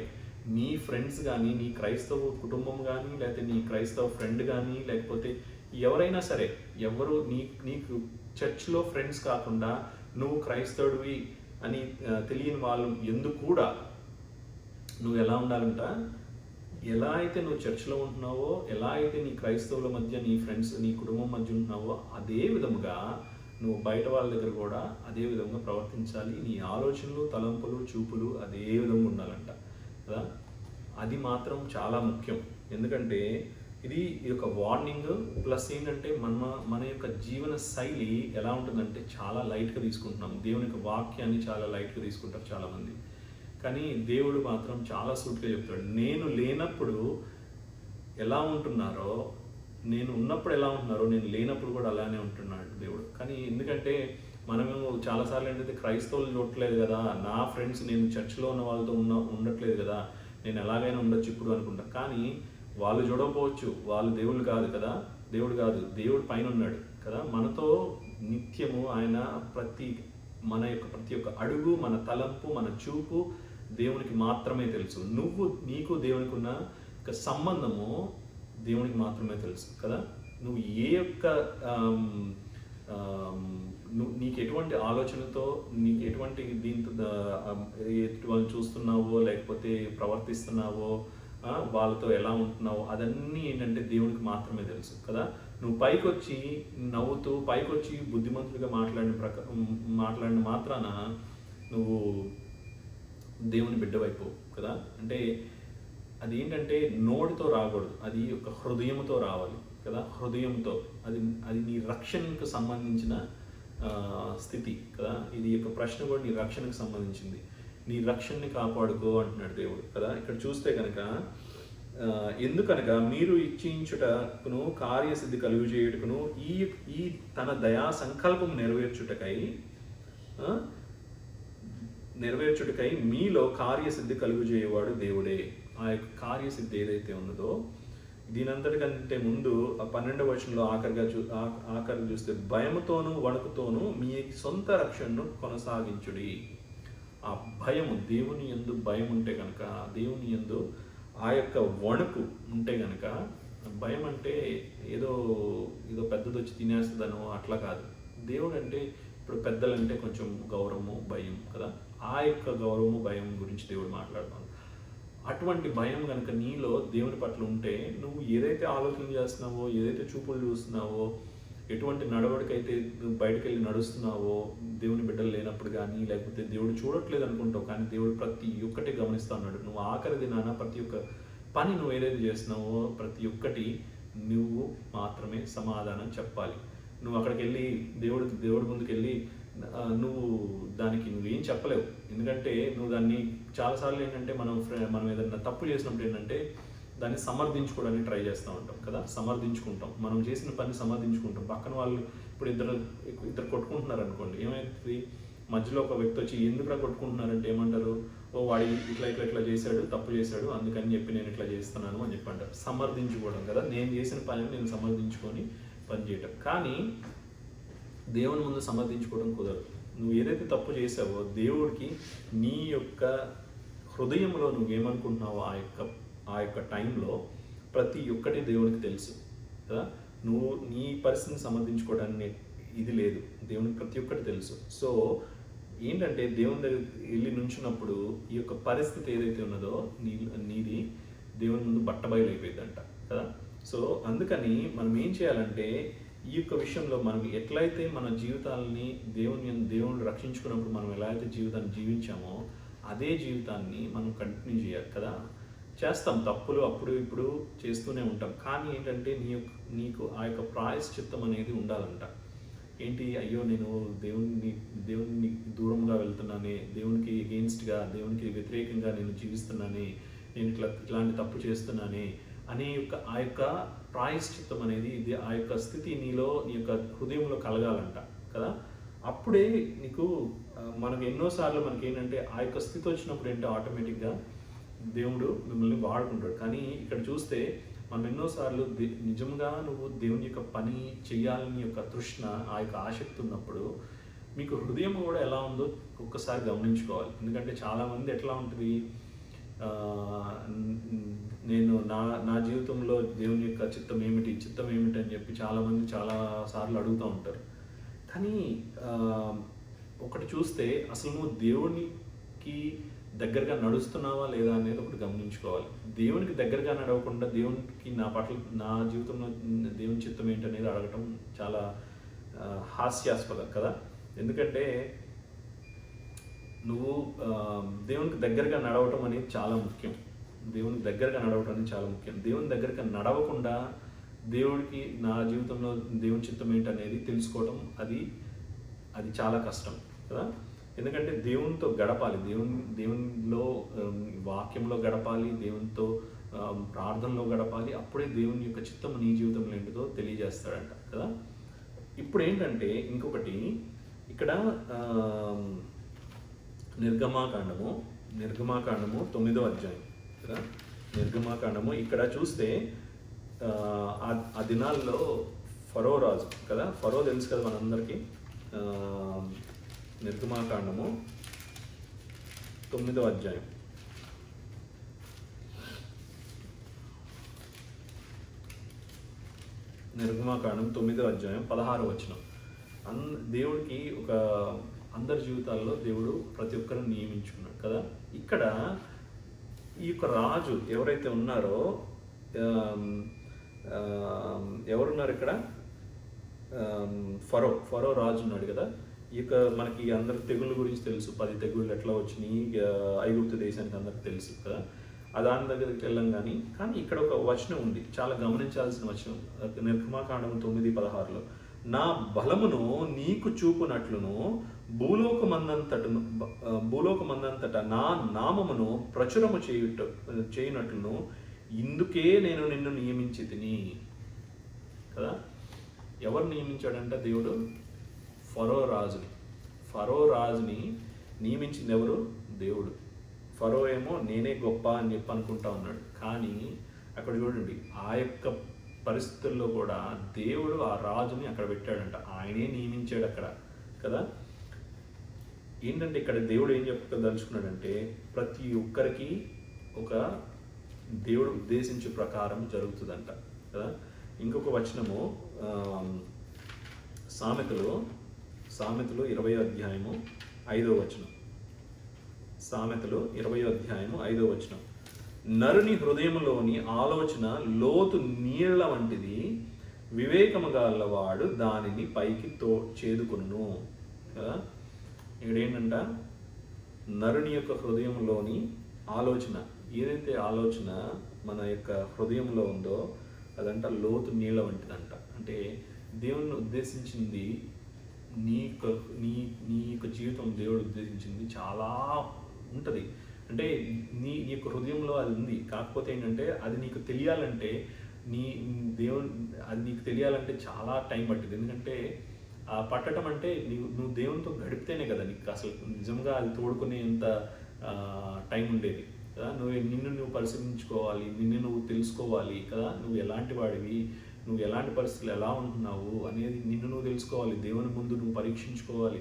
నీ ఫ్రెండ్స్ కానీ, నీ క్రైస్తవ కుటుంబం కానీ, లేకపోతే నీ క్రైస్తవ ఫ్రెండ్ కానీ, లేకపోతే ఎవరైనా సరే, ఎవరు నీకు చర్చ్లో ఫ్రెండ్స్ కాకుండా నువ్వు క్రైస్తవుడివి అని తెలియని వాళ్ళు ఎందుకు కూడా నువ్వు ఎలా ఉండాలంట, ఎలా అయితే నువ్వు చర్చ్లో ఉంటున్నావో, ఎలా అయితే నీ క్రైస్తవుల మధ్య, నీ ఫ్రెండ్స్, నీ కుటుంబం మధ్య ఉంటున్నావో అదే విధముగా నువ్వు బయట వాళ్ళ దగ్గర కూడా అదే విధంగా ప్రవర్తించాలి. నీ ఆలోచనలు, తలంపులు, చూపులు అదే విధంగా ఉండాలంట కదా. అది మాత్రం చాలా ముఖ్యం. ఎందుకంటే ఇది ఒక వార్నింగ్ ప్లస్ ఏంటంటే మన యొక్క జీవన శైలి ఎలా ఉంటుందంటే చాలా లైట్గా తీసుకుంటున్నాం. దేవుని యొక్క వాక్యాన్ని చాలా లైట్గా తీసుకుంటారు చాలామంది. కానీ దేవుడు మాత్రం చాలా సూటిగా చెప్తాడు. నేను లేనప్పుడు ఎలా ఉంటున్నారో, నేను ఉన్నప్పుడు ఎలా ఉంటున్నారో, నేను లేనప్పుడు కూడా అలానే ఉంటున్నాడు దేవుడు. కానీ ఎందుకంటే మనమేమో చాలాసార్లు ఏంటంటే క్రైస్తవులు చూడట్లేదు కదా, నా ఫ్రెండ్స్ నేను చర్చ్లో ఉన్న వాళ్ళతో ఉండట్లేదు కదా, నేను ఎలాగైనా ఉండొచ్చు ఇప్పుడు అనుకుంటా. కానీ వాళ్ళు చూడకపోవచ్చు, వాళ్ళు దేవుళ్ళు కాదు కదా, దేవుడు పైన ఉన్నాడు కదా. మనతో నిత్యము ఆయన మన యొక్క ప్రతి ఒక్క అడుగు, మన తలంపు, మన చూపు దేవునికి మాత్రమే తెలుసు. నీకు దేవునికి ఉన్న సంబంధము దేవునికి మాత్రమే తెలుసు కదా. నువ్వు ఏ యొక్క నీకు ఎటువంటి ఆలోచనతో, నీకు ఎటువంటి దీంతో ఎటువంటి చూస్తున్నావో, లేకపోతే ప్రవర్తిస్తున్నావో, వాళ్ళతో ఎలా ఉంటున్నావో, అదన్నీ ఏంటంటే దేవునికి మాత్రమే తెలుసు కదా. నువ్వు పైకొచ్చి నవ్వుతూ, పైకొచ్చి బుద్ధిమంతుడిగా మాట్లాడిన మాత్రాన నువ్వు దేవుని బిడ్డవైపోవు కదా. అంటే అది ఏంటంటే నోటితో రాకూడదు, అది ఒక హృదయంతో రావాలి కదా. హృదయంతో అది అది నీ రక్షణకు సంబంధించిన స్థితి కదా. ఇది యొక్క ప్రశ్న కూడా నీ రక్షణకు సంబంధించింది. నీ రక్షణని కాపాడుకో అంటున్నాడు దేవుడు కదా. ఇక్కడ చూస్తే కనుక ఎందుకనగా మీరు ఇచ్చించుటకును కార్యసిద్ధి కలుగు చేయుటకును ఈ ఈ తన దయా సంకల్పం నెరవేర్చుటకై మీలో కార్యసిద్ధి కలుగు చేయవాడు దేవుడే. ఆ యొక్క కార్యసిద్ధి ఏదైతే ఉన్నదో దీనంతటికంటే ముందు ఆ 12వ వచనంలో ఆఖరి చూస్తే భయముతోనూ వణుకుతోనూ మీ సొంత రక్షణను కొనసాగించుడి. ఆ భయము, దేవుని యందు భయం ఉంటే కనుక, దేవుని యందు ఆ యొక్క వణుకు ఉంటే కనుక, భయం అంటే ఏదో ఏదో పెద్దది వచ్చి తినేస్తుందనో అట్లా కాదు. దేవుడు అంటే ఇప్పుడు పెద్దలంటే కొంచెం గౌరవము భయం కదా. ఆ యొక్క గౌరవము భయం గురించి దేవుడు మాట్లాడుతున్నాడు. అటువంటి భయం కనుక నీలో దేవుని పట్ల ఉంటే నువ్వు ఏదైతే ఆలోచన చేస్తున్నావో, ఏదైతే చూపులు చూస్తున్నావో, ఎటువంటి నడవడికైతే బయటకు వెళ్ళి నడుస్తున్నావో దేవుని బిడ్డలు లేనప్పుడు కానీ, లేకపోతే దేవుడు చూడట్లేదు అనుకుంటావు కానీ దేవుడు ప్రతి ఒక్కటి గమనిస్తూ ఉన్నాడు. నువ్వు ఆఖరి దినాన ప్రతి ఒక్క పని నువ్వు ఏదైతే చేస్తున్నావో ప్రతి ఒక్కటి నువ్వు మాత్రమే సమాధానం చెప్పాలి. నువ్వు అక్కడికి వెళ్ళి దేవుడి ముందుకు వెళ్ళి నువ్వు దానికి నువ్వేం చెప్పలేవు. ఎందుకంటే నువ్వు దాన్ని చాలాసార్లు ఏంటంటే మనం ఏదైనా తప్పు చేసినప్పుడు ఏంటంటే దాన్ని సమర్థించుకోవడానికి ట్రై చేస్తూ ఉంటాం కదా. సమర్థించుకుంటాం, మనం చేసిన పని సమర్థించుకుంటాం. పక్కన వాళ్ళు ఇప్పుడు ఇద్దరు కొట్టుకుంటున్నారు అనుకోండి, ఏమైతుంది మధ్యలో ఒక వ్యక్తి వచ్చి ఎందుకు కొట్టుకుంటున్నారంటే ఏమంటారు, ఓ వాడి ఇట్లా చేశాడు, తప్పు చేశాడు, అందుకని చెప్పి నేను ఇట్లా చేస్తున్నాను అని చెప్పి అంటారు. సమర్థించుకోవడం కదా, నేను చేసిన పనిని నేను సమర్థించుకొని పని చేయటం. కానీ దేవుని ముందు సమర్థించుకోవడం కుదరదు. నువ్వు ఏదైతే తప్పు చేసావో దేవుడికి నీ యొక్క హృదయంలో నువ్వేమనుకుంటున్నావో ఆ యొక్క టైంలో ప్రతి ఒక్కటి దేవునికి తెలుసు కదా. నువ్వు నీ పరిస్థితిని సమర్థించుకోవడానికి ఇది లేదు, దేవునికి ప్రతి ఒక్కటి తెలుసు. సో ఏంటంటే దేవుని దగ్గర వెళ్ళి నుంచున్నప్పుడు ఈ యొక్క పరిస్థితి ఏదైతే ఉన్నదో నీది దేవుని ముందు బట్టబయలు అయిపోయిందంట కదా. సో అందుకని మనం ఏం చేయాలంటే ఈ యొక్క విషయంలో మనం ఎట్లయితే మన జీవితాలని దేవుని రక్షించుకున్నప్పుడు మనం ఎలా అయితే జీవితాన్ని జీవించామో అదే జీవితాన్ని మనం కంటిన్యూ చేయాలి కదా. చేస్తాం తప్పులు అప్పుడు ఇప్పుడు చేస్తూనే ఉంటాం, కానీ ఏంటంటే నీకు ఆ యొక్క ప్రాయశ్చిత్తం అనేది ఉండాలంట. ఏంటి, అయ్యో నేను దేవుని దూరంగా వెళ్తున్నానే, దేవునికి ఎగెయిన్స్ట్గా దేవునికి వ్యతిరేకంగా నేను జీవిస్తున్నానే, నేను ఇట్లాంటి తప్పు చేస్తున్నానే అనే ఆ యొక్క ప్రాయశ్చిత్తం అనేది ఆ యొక్క స్థితి నీ యొక్క హృదయంలో కలగాలంట కదా. అప్పుడే నీకు మనకు ఎన్నోసార్లు ఏంటంటే ఆ యొక్క స్థితి వచ్చినప్పుడు ఏంటంటే ఆటోమేటిక్గా దేవుడు మిమ్మల్ని వాడుకుంటాడు. కానీ ఇక్కడ చూస్తే మనం ఎన్నోసార్లు నిజంగా నువ్వు దేవుని యొక్క పని చేయాలని యొక్క తృష్ణ, ఆ యొక్క ఆసక్తి ఉన్నప్పుడు మీకు హృదయం కూడా ఎలా ఉందో ఒక్కసారి గమనించుకోవాలి. ఎందుకంటే చాలామంది ఎట్లా ఉంటుంది, నేను నా జీవితంలో దేవుని యొక్క చిత్తం ఏమిటి అని చెప్పి చాలామంది చాలాసార్లు అడుగుతూ ఉంటారు. కానీ ఒకటి చూస్తే అసలు నువ్వు దేవునికి దగ్గరగా నడుస్తున్నావా లేదా అనేది ఒకటి గమనించుకోవాలి. దేవునికి దగ్గరగా నడవకుండా దేవునికి నా జీవితంలో దేవుని చిత్తం ఏంటనేది అడగటం చాలా హాస్యాస్పదం కదా. ఎందుకంటే నువ్వు దేవునికి దగ్గరగా నడవటం అనేది చాలా ముఖ్యం. దేవునికి దగ్గరగా నడవటం అనేది చాలా ముఖ్యం. దేవుని దగ్గరగా నడవకుండా దేవుడికి నా జీవితంలో దేవుని చిత్తం ఏంటనేది తెలుసుకోవటం అది చాలా కష్టం కదా. ఎందుకంటే దేవునితో గడపాలి, దేవునిలో వాక్యంలో గడపాలి, దేవునితో ప్రార్థనలో గడపాలి. అప్పుడే దేవుని యొక్క చిత్తం నీ జీవితంలో ఏంటిదో తెలియజేస్తాడంట కదా. ఇప్పుడు ఏంటంటే ఇంకొకటి ఇక్కడ నిర్గమాకాండము 9వ అధ్యాయం కదా. నిర్గమాకాండము ఇక్కడ చూస్తే ఆ దినాల్లో ఫరో రాజు కదా. ఫరో తెలుసు కదా మనందరికీ. నిర్గమాకాండము 9వ అధ్యాయం నిర్గమాకాండం 9వ అధ్యాయం 16వ వచనం. దేవుడికి అందరి జీవితాల్లో దేవుడు ప్రతి ఒక్కరిని నియమించుకున్నాడు కదా. ఇక్కడ ఈ యొక్క రాజు ఎవరైతే ఉన్నారో ఎవరున్నారు ఇక్కడ, ఫరో రాజు ఉన్నాడు కదా. ఇక మనకి అందరి తెగుళ్ళ గురించి తెలుసు, 10 తెగుళ్ళు ఎట్లా వచ్చినాయి ఐగుప్తు దేశానికి అందరికి తెలుసు కదా. దాని దగ్గరికి వెళ్ళాం కానీ ఇక్కడ ఒక వచనం ఉంది, చాలా గమనించాల్సిన వచనం. నిర్గమాకాండం 9:16లో, నా బలమును నీకు చూపునట్లును భూలోకమందంతట నా నామమును ప్రచురము చేయునట్లును ఇందుకే నేను నిన్ను నియమించి తిని. కదా, ఎవరు నియమించాడంట? దేవుడు ఫరో రాజుని నియమించింది ఎవరు? దేవుడు. ఫరో ఏమో నేనే గొప్ప అని చెప్పి అనుకుంటా ఉన్నాడు, కానీ అక్కడ చూడండి, ఆ యొక్క పరిస్థితుల్లో కూడా దేవుడు ఆ రాజుని అక్కడ పెట్టాడంట, ఆయనే నియమించాడు అక్కడ. కదా, ఏంటంటే ఇక్కడ దేవుడు ఏం చెప్పదలుచుకున్నాడంటే ప్రతి ఒక్కరికి ఒక దేవుడు ఉద్దేశించే ప్రకారం జరుగుతుందంట. కదా, ఇంకొక వచనము సామెతలు 20వ అధ్యాయము 5వ వచనం. సామెతలు 20వ అధ్యాయము 5వ వచనం, నరుని హృదయంలోని ఆలోచన లోతు నీళ్ల వంటిది, వివేకము గలవాడు దానిని పైకి చేదుకొనును. కదా, ఇక్కడ ఏంటంట, నరుని యొక్క హృదయంలోని ఆలోచన, ఏదైతే ఆలోచన మన యొక్క హృదయంలో ఉందో అదంట లోతు నీళ్ళ వంటిదంట. అంటే దేవుని ఉద్దేశించింది నీ యొక్క జీవితం దేవుడు ఉద్దేశించింది చాలా ఉంటుంది. అంటే నీ యొక్క హృదయంలో అది ఉంది, కాకపోతే ఏంటంటే అది నీకు తెలియాలంటే అది నీకు తెలియాలంటే చాలా టైం పట్టింది. ఎందుకంటే పట్టడం అంటే నువ్వు దేవునితో గడిపితేనే కదా నీకు అసలు నిజంగా అది తోడుకునేంత టైం ఉండేది. కదా, నిన్ను పరిశీలించుకోవాలి, నిన్ను నువ్వు తెలుసుకోవాలి. కదా, నువ్వు ఎలాంటి వాడివి, నువ్వు ఎలాంటి పరిస్థితులు ఎలా ఉంటున్నావు అనేది నిన్ను నువ్వు తెలుసుకోవాలి, దేవుని ముందు నువ్వు పరీక్షించుకోవాలి.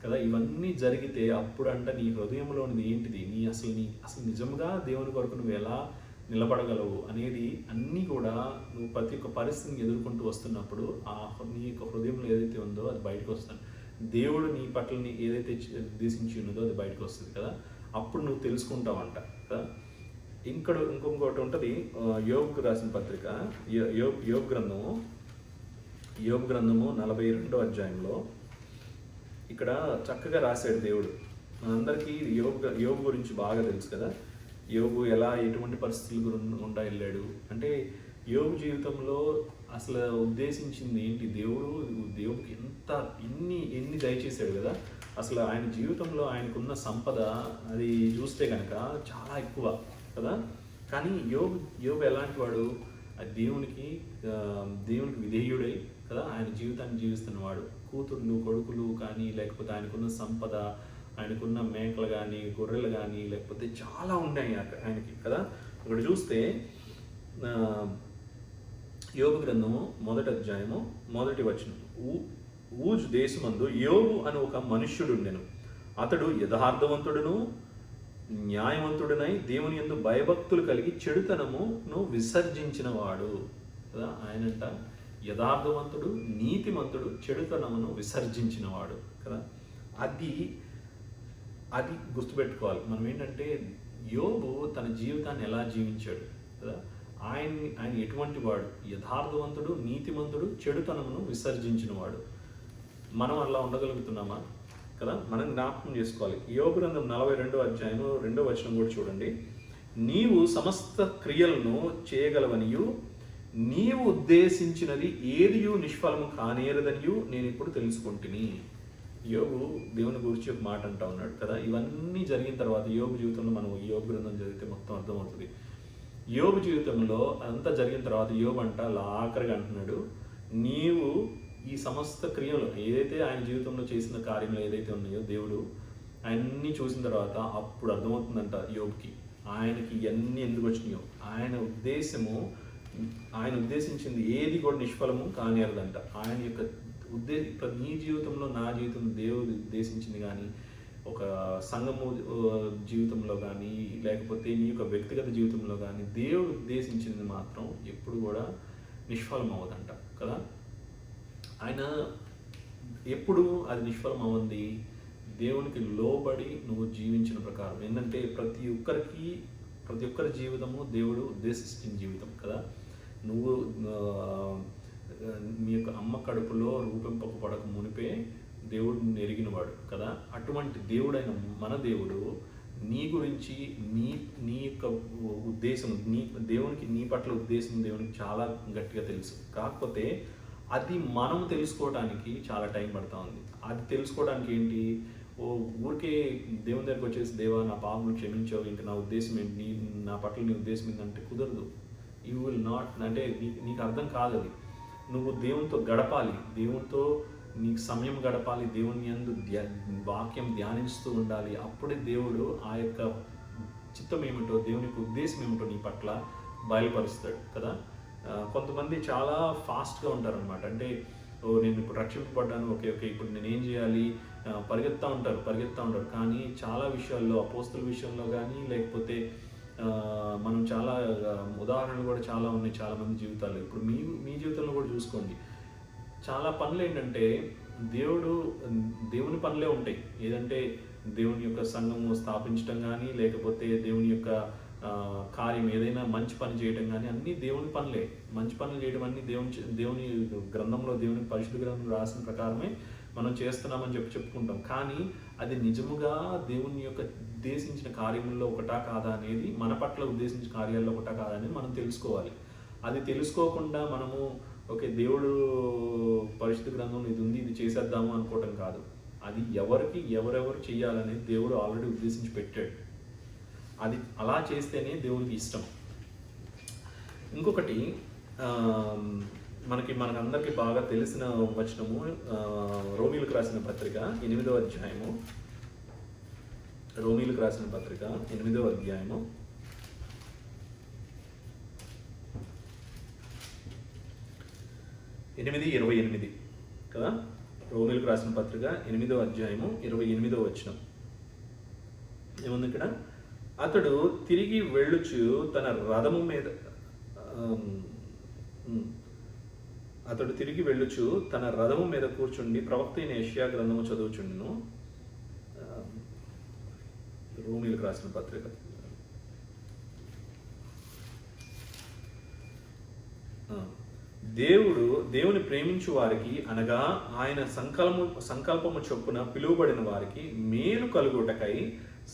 కదా, ఇవన్నీ జరిగితే అప్పుడంట నీ హృదయంలోనిది ఏంటిది, అసలు నిజంగా దేవుని కొరకు నువ్వు ఎలా నిలబడగలవు అనేది అన్నీ కూడా నువ్వు ప్రతి ఒక్క పరిస్థితిని ఎదుర్కొంటూ వస్తున్నప్పుడు నీ యొక్క హృదయంలో ఏదైతే ఉందో అది బయటకు వస్తుంది. దేవుడు నీ పట్లని ఏదైతే ఉద్దేశించి ఉన్నదో అది బయటకు వస్తుంది. కదా, అప్పుడు నువ్వు తెలుసుకుంటావంట. కదా, ఇంకొకటి ఉంటుంది, యోబుకు రాసిన పత్రిక, యోబు గ్రంథము 42వ అధ్యాయంలో ఇక్కడ చక్కగా రాశాడు దేవుడు. మనందరికీ యోబు గురించి బాగా తెలుసు కదా, యోబు ఎటువంటి పరిస్థితుల గుండా వెళ్ళాడు అంటే, యోబు జీవితంలో అసలు ఉద్దేశించింది ఏంటి, దేవుడికి ఎన్ని దయచేశాడు కదా. అసలు ఆయన జీవితంలో ఆయనకున్న సంపద అది చూస్తే కనుక చాలా ఎక్కువ కదా. కానీ యోబు ఎలాంటి వాడు, దేవునికి విధేయుడై కదా ఆయన జీవితాన్ని జీవిస్తున్నవాడు. కూతుర్లు కొడుకులు కానీ, లేకపోతే ఆయనకున్న సంపద, ఆయనకున్న మేకలు కానీ, గొర్రెలు కానీ, లేకపోతే చాలా ఉన్నాయి ఆయనకి కదా. ఇక్కడ చూస్తే యోబు గ్రంథము 1వ అధ్యాయము 1వ వచనం, ఊజు దేశమందు యోబు అని ఒక మనుష్యుడు ఉండెను. అతడు యథార్థవంతుడును న్యాయవంతుడినై దేవుని యందు భయభక్తులు కలిగి చెడుతనమును విసర్జించిన వాడు. కదా, ఆయనంట యథార్థవంతుడు, నీతిమంతుడు, చెడుతనమును విసర్జించిన వాడు. కదా, అది గుర్తుపెట్టుకోవాలి మనం. ఏంటంటే యోబు తన జీవితాన్ని ఎలా జీవించాడు కదా, ఆయన ఎటువంటి వాడు, యథార్థవంతుడు, నీతిమంతుడు, చెడుతనమును విసర్జించిన వాడు. మనం అలా ఉండగలుగుతున్నామా? కదా, మనం జ్ఞాపకం చేసుకోవాలి. యోబు గ్రంథం 42వ అధ్యాయం 2వ వచనం కూడా చూడండి, నీవు సమస్త క్రియలను చేయగలవనియు నీవు ఉద్దేశించినది ఏదియు నిష్ఫలము కానేరదనియు నేను ఇప్పుడు తెలుసుకుంటుని. యోబు దేవుని గురించి ఒక మాట అంటా ఉన్నాడు కదా. ఇవన్నీ జరిగిన తర్వాత యోబు జీవితంలో మనం యోబు గ్రంథం చదివితే మొత్తం అర్థమవుతుంది. యోబు జీవితంలో అంతా జరిగిన తర్వాత యోబు ఆఖరిగా అంటున్నాడు, నీవు ఈ సమస్త క్రియలు ఏదైతే ఆయన జీవితంలో చేసిన కార్యములు ఏదైతే ఉన్నాయో దేవుడు ఆయన్ని చూసిన తర్వాత అప్పుడు అర్థమవుతుందంట యోబుకి, ఆయనకి ఇవన్నీ ఎందుకు వచ్చినాయో. ఆయన ఉద్దేశించింది ఏది కూడా నిష్ఫలము కానేరదంట. ఆయన యొక్క నీ జీవితంలో, నా జీవితం దేవుడు ఉద్దేశించింది కానీ, ఒక సంఘము జీవితంలో కానీ, లేకపోతే నీ యొక్క వ్యక్తిగత జీవితంలో కానీ దేవుడు ఉద్దేశించింది మాత్రం ఎప్పుడు కూడా నిష్ఫలం అవ్వదంట కదా. ఆయన ఎప్పుడు అది నిష్ఫలం అవ్వంది, దేవునికి లోబడి నువ్వు జీవించిన ప్రకారం. ఏంటంటే ప్రతి ఒక్కరి జీవితము దేవుడు ఉద్దేశించిన జీవితం కదా. నువ్వు మీ యొక్క అమ్మ కడుపులో రూపింపబడక మునిపే దేవుడు ఎరిగినవాడు కదా. అటువంటి దేవుడైన మన దేవుడు నీ గురించి నీ నీ యొక్క ఉద్దేశం, దేవునికి నీ పట్ల ఉద్దేశం దేవునికి చాలా గట్టిగా తెలుసు. కాకపోతే అది మనం తెలుసుకోవడానికి చాలా టైం పడుతూ ఉంది. అది తెలుసుకోవడానికి ఏంటి, ఊరికే దేవుని దగ్గరికి వచ్చేసి దేవా నా పాపను క్షమించావు, ఇంకా నా ఉద్దేశం ఏంటి, నా పట్ల నీ ఉద్దేశం ఏంటంటే కుదరదు. యూ విల్ నాట్, అంటే నీకు అర్థం కాదు అది. నువ్వు దేవునితో గడపాలి, దేవునితో నీకు సమయం గడపాలి, దేవుని యందు వాక్యం ధ్యానిస్తూ ఉండాలి. అప్పుడే దేవుడు ఆ యొక్క చిత్తం ఏమిటో, దేవుని యొక్క ఉద్దేశం ఏమిటో నీ పట్ల బయలుపరుస్తాడు కదా. కొంతమంది చాలా ఫాస్ట్గా ఉంటారనమాట. అంటే నేను ఇప్పుడు రక్షింపబడ్డాను, ఓకే ఇప్పుడు నేను ఏం చేయాలి, పరిగెత్తా ఉంటారు. కానీ చాలా విషయాల్లో, అపోస్తుల విషయంలో కానీ, లేకపోతే మనం చాలా ఉదాహరణలు కూడా చాలా ఉన్నాయి చాలామంది జీవితాల్లో. ఇప్పుడు మీ జీవితంలో కూడా చూసుకోండి. చాలా పనులు ఏంటంటే దేవుని పనులే ఉంటాయి. ఏదంటే దేవుని యొక్క సంఘము స్థాపించడం కానీ, లేకపోతే దేవుని యొక్క కార్యం ఏదైనా మంచి పని చేయడం కానీ, అన్నీ దేవుని పనులే. మంచి పనులు చేయడం అన్నీ దేవుని గ్రంథంలో, దేవుని పరిశుద్ధ గ్రంథంలో రాసిన ప్రకారమే మనం చేస్తున్నామని చెప్పుకుంటాం. కానీ అది నిజముగా దేవుని యొక్క ఉద్దేశించిన కార్యముల్లో ఒకటా కాదా అనేది, మన పట్ల ఉద్దేశించిన కార్యాల్లో ఒకటా కాదా అనేది మనం తెలుసుకోవాలి. అది తెలుసుకోకుండా మనము ఓకే దేవుడు పరిశుద్ధ గ్రంథంలో ఇది ఉంది, ఇది చేసేద్దాము అనుకోవటం కాదు. అది ఎవరెవరు చేయాలనేది దేవుడు ఆల్రెడీ ఉద్దేశించి పెట్టాడు. అది అలా చేస్తేనే దేవునికి ఇష్టం. ఇంకొకటి మనకందరికీ బాగా తెలిసిన వచనము, రోమీలకు రాసిన పత్రిక 8వ అధ్యాయము. రోమీలకు రాసిన పత్రిక 8వ అధ్యాయము 8:28 కదా. రోమీలకు రాసిన పత్రిక 8వ అధ్యాయము 28వ వచనం ఏముంది ఇక్కడ? అతడు తిరిగి వెళ్ళుచు తన రథము మీద కూర్చుండి ప్రవక్త అయిన యెషయా గ్రంథము చదువుచుండును. రోమీలకు రాసిన పత్రిక దేవుని ప్రేమించు వారికి, అనగా ఆయన సంకల్పము చొప్పున పిలువబడిన వారికి మేలు కలుగుటకై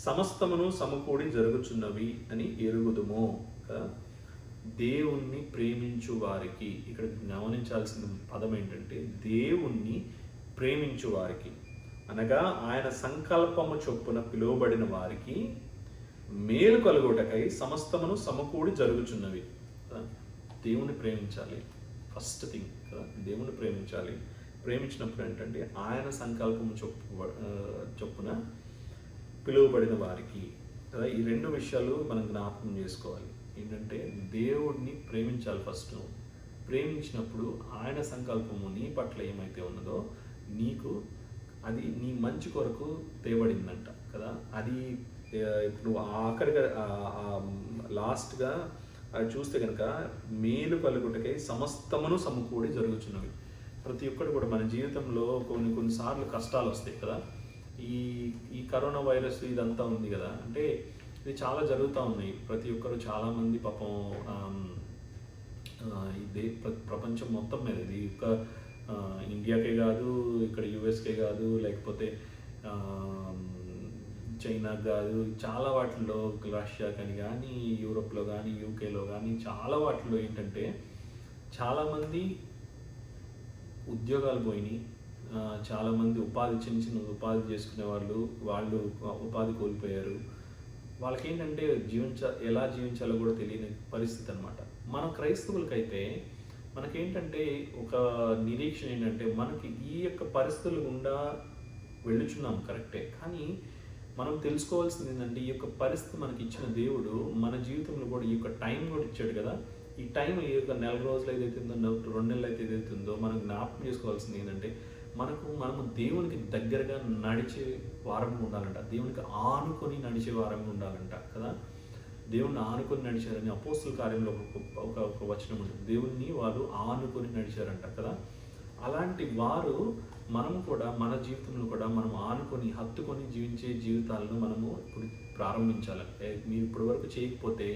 సమస్తమును సమకూడి జరుగుచున్నవి అని ఎరుగుదుము. దేవుణ్ణి ప్రేమించు వారికి, ఇక్కడ గమనించాల్సిన పదం ఏంటంటే దేవుణ్ణి ప్రేమించు వారికి, అనగా ఆయన సంకల్పము చొప్పున పిలువబడిన వారికి మేలు కలుగుటకై సమస్తమును సమకూడి జరుగుచున్నవి. దేవుని ప్రేమించాలి, ఫస్ట్ థింగ్ కదా. దేవుని ప్రేమించాలి. ప్రేమించినప్పుడు ఏంటంటే ఆయన సంకల్పము చొప్పున పిలువబడిన వారికి కదా. ఈ రెండు విషయాలు మనం జ్ఞాపకం చేసుకోవాలి. ఏంటంటే దేవుడిని ప్రేమించాలి ఫస్ట్. ప్రేమించినప్పుడు ఆయన సంకల్పము నీ పట్ల ఏమైతే ఉన్నదో నీకు అది నీ మంచి కొరకు తేబడిందంట కదా. అది ఇప్పుడు ఆఖరిగా లాస్ట్గా అది చూస్తే కనుక మేలు కలుగుటకై సమస్తమును సమకూడి జరుగుతున్నవి. ప్రతి ఒక్కరు కూడా మన జీవితంలో కొన్నిసార్లు కష్టాలు వస్తాయి కదా. ఈ కరోనా వైరస్ ఇదంతా ఉంది కదా, అంటే ఇది చాలా జరుగుతూ ఉన్నాయి. ప్రతి ఒక్కరు చాలామంది పాపం ఇదే ప్రపంచం మొత్తం మీద, ఇది ఒక ఇండియాకే కాదు, ఇక్కడ యూఎస్కే కాదు, లేకపోతే చైనాకు కాదు, చాలా వాటిల్లో, రష్యా కానీ యూరోప్లో కానీ యూకేలో కానీ చాలా వాటిల్లో ఏంటంటే చాలామంది ఉద్యోగాలు పోయినాయి. చాలామంది చిన్న చిన్న ఉపాధి చేసుకునే వాళ్ళు ఉపాధి కోల్పోయారు. వాళ్ళకేంటంటే ఎలా జీవించాలో కూడా తెలియని పరిస్థితి అనమాట. మన క్రైస్తవులకైతే మనకేంటంటే ఒక నిరీక్షణ ఏంటంటే మనకి ఈ యొక్క పరిస్థితులు గుండా వెళ్ళుచున్నాం కరెక్టే, కానీ మనం తెలుసుకోవాల్సింది ఏంటంటే ఈ యొక్క పరిస్థితి మనకి ఇచ్చిన దేవుడు మన జీవితంలో కూడా ఈ యొక్క టైం కూడా ఇచ్చాడు కదా. ఈ టైం ఈ యొక్క 4 రోజులు ఏదైతే ఉందో, 2 నెలలు అయితే ఏదైతే ఉందో, మనం జ్ఞాపకం చేసుకోవాల్సింది ఏంటంటే మనము దేవునికి దగ్గరగా నడిచే వారంగా ఉండాలంట. దేవునికి ఆనుకొని నడిచే వారంగా ఉండాలంట కదా. దేవుణ్ణి ఆనుకొని నడిచారని అపోస్తుల కార్యంలో ఒక వచనం ఉంటుంది. దేవుణ్ణి వారు ఆనుకొని నడిచారంట కదా. అలాంటి వారు మనము కూడా మన జీవితంలో కూడా మనం ఆనుకొని హత్తుకొని జీవించే జీవితాలను మనము ఇప్పుడు ప్రారంభించాలి. మీరు ఇప్పటి వరకు చేయకపోతే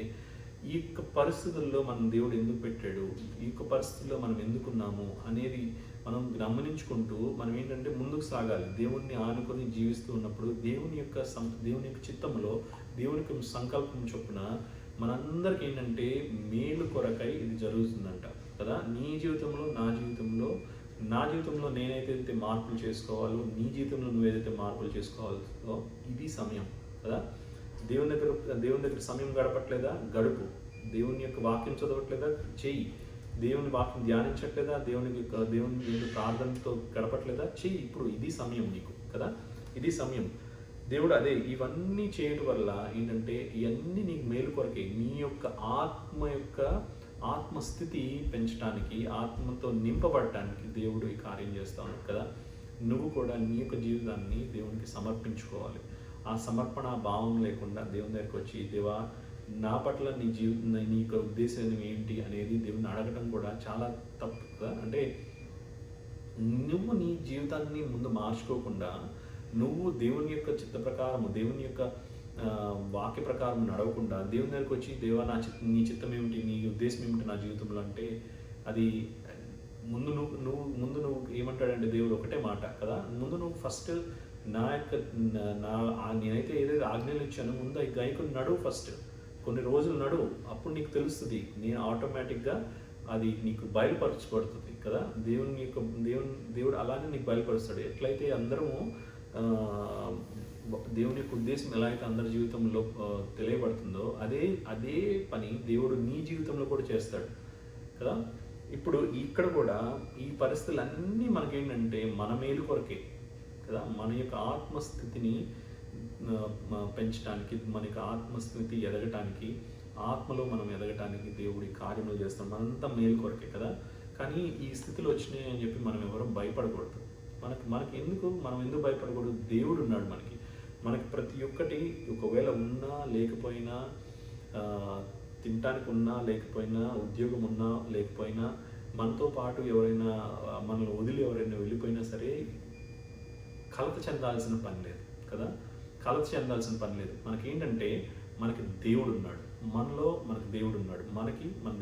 ఈ యొక్క పరిస్థితుల్లో మనం దేవుడు ఎందుకు పెట్టాడు, ఈ యొక్క పరిస్థితుల్లో మనం ఎందుకున్నాము అనేది మనం గమనించుకుంటూ మనం ఏంటంటే ముందుకు సాగాలి. దేవుణ్ణి ఆనుకొని జీవిస్తూ ఉన్నప్పుడు దేవుని యొక్క చిత్తంలో దేవుని యొక్క సంకల్పం చొప్పున మనందరికీ ఏంటంటే మేలు కొరకై ఇది జరుగుతుందంట కదా. నీ జీవితంలో నా జీవితంలో నేనైతే మార్పులు చేసుకోవాలో, నీ జీవితంలో నువ్వేదైతే మార్పులు చేసుకోవాలో ఇది సమయం కదా. దేవుని దగ్గర సమయం గడపట్లేదా, గడుపు. దేవుని యొక్క వాక్యం చదవట్లేదా, చెయ్యి. దేవుని వాక్యం ధ్యానించట్లేదా, దేవుని ప్రార్థనతో గడపట్లేదా, చెయ్యి. ఇప్పుడు ఇది సమయం నీకు కదా, ఇది సమయం. దేవుడు అదే ఇవన్నీ చేయడం వల్ల ఏంటంటే ఇవన్నీ నీకు మేలు కొరకే, నీ యొక్క ఆత్మస్థితి పెంచడానికి, ఆత్మతో నింపబడటానికి దేవుడు ఈ కార్యం చేస్తాను కదా. నువ్వు కూడా నీ యొక్క జీవితాన్ని దేవునికి సమర్పించుకోవాలి. ఆ సమర్పణ భావం లేకుండా దేవుని దగ్గరికి వచ్చి, దేవా నా పట్ల నీ యొక్క ఉద్దేశం ఏంటి అనేది దేవుని అడగడం కూడా చాలా తప్పు కదా. అంటే నువ్వు నీ జీవితాన్ని ముందు మార్చుకోకుండా నువ్వు దేవుని యొక్క చిత్త ప్రకారము, దేవుని యొక్క వాక్య ప్రకారం నడవకుండా దేవుని దగ్గరికి వచ్చి, దేవా నీ చిత్తం ఏమిటి, నీ ఉద్దేశం ఏమిటి నా జీవితంలో అంటే, అది ముందు నువ్వు ఏమంటాడంటే దేవుడు ఒకటే మాట కదా. ముందు నువ్వు ఫస్ట్ నేనైతే ఏదైతే ఆజ్ఞలు ఇచ్చానో ముందు అవి గాయకుని నడువు, ఫస్ట్ కొన్ని రోజులు నడువు. అప్పుడు నీకు తెలుస్తుంది, నేను ఆటోమేటిక్గా అది నీకు బయలుపరచబడుతుంది కదా. దేవుడు అలానే నీకు బయలుపరుస్తాడు. ఎట్లయితే అందరము దేవుని యొక్క ఉద్దేశం ఎలా అయితే అందరి జీవితంలో తెలియబడుతుందో అదే పని దేవుడు నీ జీవితంలో కూడా చేస్తాడు కదా. ఇప్పుడు ఇక్కడ కూడా ఈ పరిస్థితులన్నీ మనకేంటంటే మన మేలు కొరకే కదా. మన యొక్క ఆత్మస్థితిని పెంచడానికి, మన యొక్క ఆత్మస్థితి ఎదగటానికి, ఆత్మలో మనం ఎదగటానికి దేవుడి కార్యములు చేస్తాం. మనంతా మేలు కొరకే కదా. కానీ ఈ స్థితిలో వచ్చినాయి అని చెప్పి మనం ఎవరూ భయపడకూడదు. మనం ఎందుకు భయపడకూడదు? దేవుడు ఉన్నాడు మనకి ప్రతి ఒక్కటి, ఒకవేళ ఉన్నా లేకపోయినా, తినటానికి ఉన్నా లేకపోయినా, ఉద్యోగం ఉన్నా లేకపోయినా, మనతో పాటు ఎవరైనా మనల్ని వదిలి ఎవరైనా వెళ్ళిపోయినా సరే కలత చెందాల్సిన పని లేదు కదా. మనకేంటంటే మనకి దేవుడు ఉన్నాడు, మనకి దేవుడు ఉన్నాడు, మన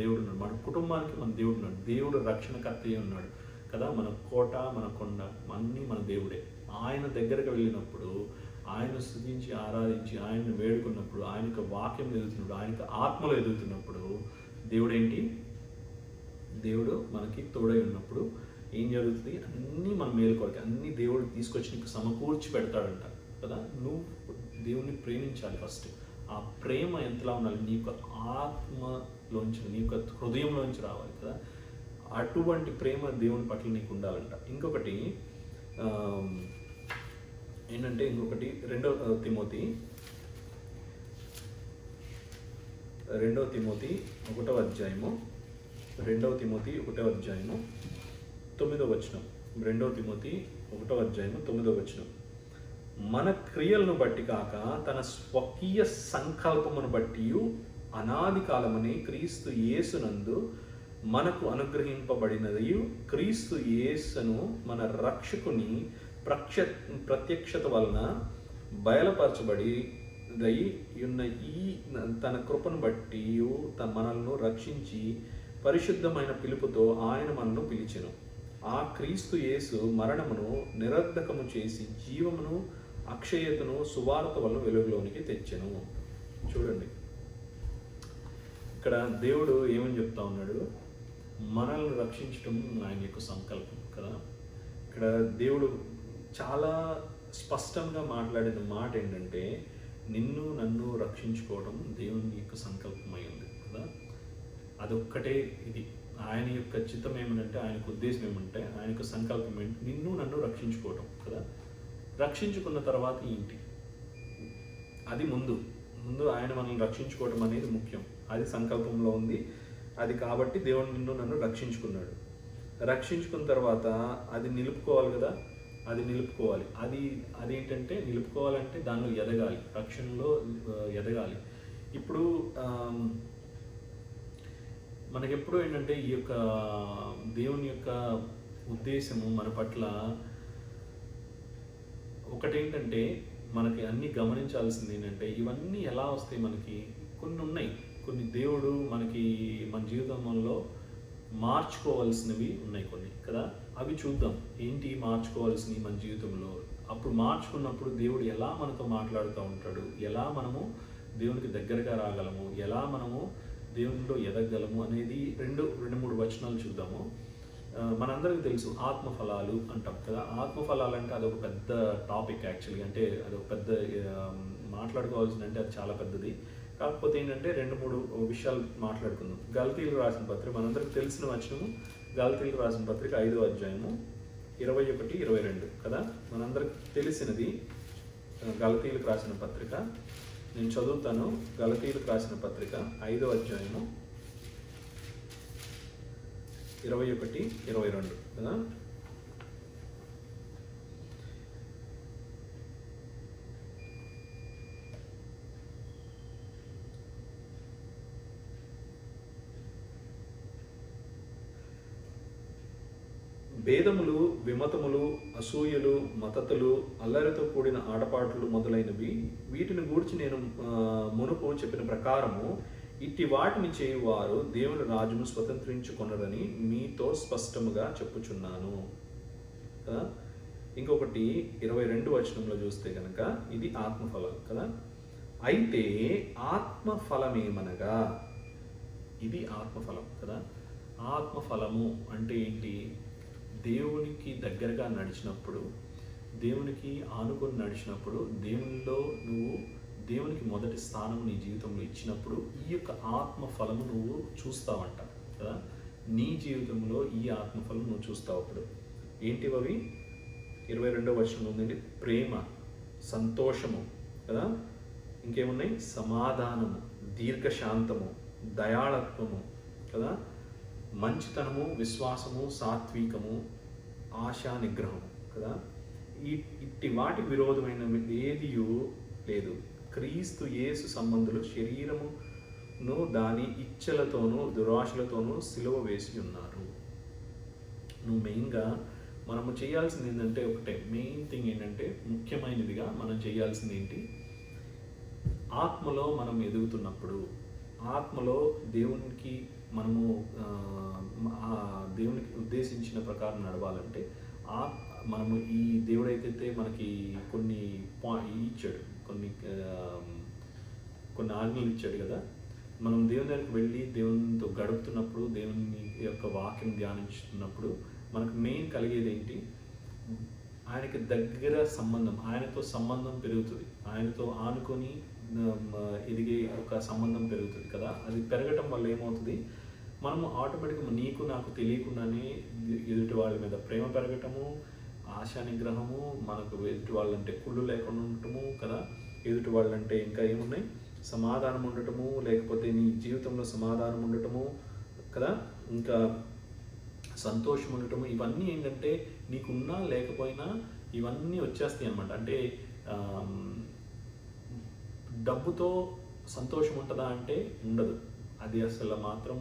దేవుడు ఉన్నాడు, మన కుటుంబానికి మన దేవుడు ఉన్నాడు. దేవుడు రక్షణకర్తయ్య ఉన్నాడు కదా. మన కోట, మన కొండ అన్నీ మన దేవుడే. ఆయన దగ్గరకు వెళ్ళినప్పుడు, ఆయన స్తుతించి ఆరాధించి ఆయన్ని వేడుకున్నప్పుడు, ఆయన యొక్క వాక్యం ఎదుగుతున్నప్పుడు, ఆయన యొక్క ఆత్మలో ఎదుగుతున్నప్పుడు దేవుడు మనకి తోడై ఉన్నప్పుడు ఏం జరుగుతుంది? అన్నీ మన మేలు కొరకే, అన్నీ దేవుడు తీసుకొచ్చి నీకు సమకూర్చి పెడతాడంట కదా. నువ్వు దేవుణ్ణి ప్రేమించాలి ఫస్ట్. ఆ ప్రేమ ఎంతలా ఉండాలి? నీ యొక్క ఆత్మలోంచి, నీ యొక్క హృదయంలోంచి రావాలి కదా. అటువంటి ప్రేమ దేవుని పట్ల నీకు ఉండాలంట. ఇంకొకటి ఏంటంటే, 2 తిమోతి 1వ అధ్యాయము 9వ వచనం. 2 తిమోతి 1వ అధ్యాయము 9వ వచనం. మన క్రియలను బట్టి కాక తన స్వకీయ సంకల్పమును బట్టి అనాది కాలమని క్రీస్తు యేసునందు మనకు అనుగ్రహింపబడినది, క్రీస్తు యేసును మన రక్షకుని ప్రత్యక్షత వలన బయలుపరచబడి ఉన్న ఈ తన కృపను బట్టి మనల్ని రక్షించి పరిశుద్ధమైన పిలుపుతో ఆయన మనల్ని పిలిచెను. ఆ క్రీస్తు యేసు మరణమును నిరర్ధకము చేసి జీవమును అక్షయతను సువార్త వల్ల వెలుగులోనికి తెచ్చెను. చూడండి, ఇక్కడ దేవుడు ఏమని చెప్తా ఉన్నాడు? మనల్ని రక్షించడం ఆయన యొక్క సంకల్పం కదా. ఇక్కడ దేవుడు చాలా స్పష్టంగా మాట్లాడిన మాట ఏంటంటే, నిన్ను నన్ను రక్షించుకోవడం దేవుని యొక్క సంకల్పమై ఉంది కదా. అదొక్కటే ఇది. ఆయన యొక్క చిత్తం ఏమంటే, ఆయనకు ఉద్దేశం ఏమంటే, ఆయన యొక్క సంకల్పం ఏంటి? నిన్ను నన్ను రక్షించుకోవడం కదా. రక్షించుకున్న తర్వాత ఏంటి? అది ముందు ఆయన మనల్ని రక్షించుకోవడం అనేది ముఖ్యం. అది సంకల్పంలో ఉంది. అది కాబట్టి దేవుడు నిన్ను నన్ను రక్షించుకున్నాడు. రక్షించుకున్న తర్వాత అది నిలుపుకోవాలి కదా. అదేంటంటే, నిలుపుకోవాలంటే దానిలో ఎదగాలి, రక్షణలో ఎదగాలి. ఇప్పుడు మనకెప్పుడు ఏంటంటే, ఈ యొక్క దేవుని యొక్క ఉద్దేశము మన పట్ల ఒకటేంటంటే, మనకి అన్నీ గమనించాల్సింది ఏంటంటే, ఇవన్నీ ఎలా వస్తాయి? మనకి కొన్ని కొన్ని దేవుడు మనకి మన జీవితంలో మార్చుకోవాల్సినవి ఉన్నాయి కొన్ని కదా. అవి చూద్దాం, ఏంటి మార్చుకోవాల్సినవి మన జీవితంలో. అప్పుడు మార్చుకున్నప్పుడు దేవుడు ఎలా మనతో మాట్లాడుతూ ఉంటాడు, ఎలా మనము దేవునికి దగ్గరగా రాగలము, ఎలా మనము దేవునిలో ఎదగలము అనేది రెండు మూడు వచనాలు చూద్దాము. మనందరికీ తెలుసు ఆత్మఫలాలు అంటాం కదా. ఆత్మఫలాలు అంటే అదొక పెద్ద టాపిక్ యాక్చువల్లీ. అంటే అదొక పెద్ద మాట్లాడుకోవాల్సింది, అంటే అది చాలా పెద్దది. కాకపోతే ఏంటంటే 2-3 విషయాలు మాట్లాడుకుందాం. గలతీయులకు రాసిన పత్రిక, మనందరికి తెలిసిన వచనము గలతీయులకు రాసిన పత్రిక 5వ అధ్యాయము 21-22 కదా. మనందరికి తెలిసినది గలతీయులకు రాసిన పత్రిక. నేను చదువుతాను. గలతీయులకు రాసిన పత్రిక 5వ అధ్యాయము 21-22 కదా. భేదములు, విమతములు, అసూయలు, మతతలు, అల్లరితో కూడిన ఆటపాటలు మొదలైనవి, వీటిని గూర్చి నేను మునుపు చెప్పిన ప్రకారము ఇట్టి వాటిని చేయువారు దేవుని రాజును స్వతంత్రించుకొనరని మీతో స్పష్టముగా చెప్పుచున్నాను. ఇంకొకటి 22 వచనంలో చూస్తే కనుక ఇది ఆత్మఫలం కదా. అయితే ఆత్మఫలమేమనగా, ఇది ఆత్మఫలం కదా. ఆత్మఫలము అంటే ఏంటి? దేవునికి దగ్గరగా నడిచినప్పుడు, దేవునికి ఆనుకొని నడిచినప్పుడు, దేవునిలో నువ్వు దేవునికి మొదటి స్థానం నీ జీవితంలో ఇచ్చినప్పుడు ఈ యొక్క ఆత్మఫలము నువ్వు చూస్తావంట కదా. నీ జీవితంలో ఈ ఆత్మఫలం నువ్వు చూస్తావు. అప్పుడు ఏంటివి? 22వ వచనం ఉందండి, ప్రేమ, సంతోషము కదా. ఇంకేమున్నాయి? సమాధానము, దీర్ఘశాంతము, దయాళత్వము కదా, మంచితనము, విశ్వాసము, సాత్వికము, ఆశా నిగ్రహము కదా. ఇట్టి వాటికి విరోధమైన ఏదియు లేదు. క్రీస్తు యేసు సంబంధులు శరీరమును దాని ఇచ్చలతోనూ దురాశలతోనూ సిలువ వేసి ఉన్నారు. నువ్వు మెయిన్గా మనము చేయాల్సింది ఏంటంటే, ఒకటే మెయిన్ థింగ్ ఏంటంటే, ముఖ్యమైనదిగా మనం చేయాల్సింది ఏంటి? ఆత్మలో మనం ఎదుగుతున్నప్పుడు, ఆత్మలో దేవునికి మనము దేవునికి ఉద్దేశించిన ప్రకారం నడవాలంటే మనము ఈ దేవుడైతే మనకి కొన్ని ఇచ్చాడు, కొన్ని ఆజ్ఞలు ఇచ్చాడు కదా. మనం దేవుని దగ్గరికి వెళ్ళి దేవునితో గడుపుతున్నప్పుడు, దేవుని యొక్క వాక్యం ధ్యానించుతున్నప్పుడు మనకు మెయిన్ కలిగేది ఏంటి? ఆయనకి దగ్గర సంబంధం, ఆయనతో సంబంధం పెరుగుతుంది, ఆయనతో ఆనుకొని ఎదిగే ఒక సంబంధం పెరుగుతుంది కదా. అది పెరగటం వల్ల ఏమవుతుంది? మనము ఆటోమేటిక్గా నీకు నాకు తెలియకుండానే ఎదుటి వాళ్ళ మీద ప్రేమ పెరగటము, ఆశా నిగ్రహము, మనకు ఎదుటి వాళ్ళంటే కుళ్ళు లేకుండా ఉండటము కదా. ఎదుటి వాళ్ళంటే ఇంకా ఏమున్నాయి? సమాధానం ఉండటము, లేకపోతే నీ జీవితంలో సమాధానం ఉండటము కదా, ఇంకా సంతోషం ఉండటము. ఇవన్నీ ఏంటంటే నీకున్నా లేకపోయినా ఇవన్నీ వచ్చేస్తాయి అన్నమాట. అంటే డబ్బుతో సంతోషం ఉంటుందా అంటే ఉండదు. అది అసలు మాత్రం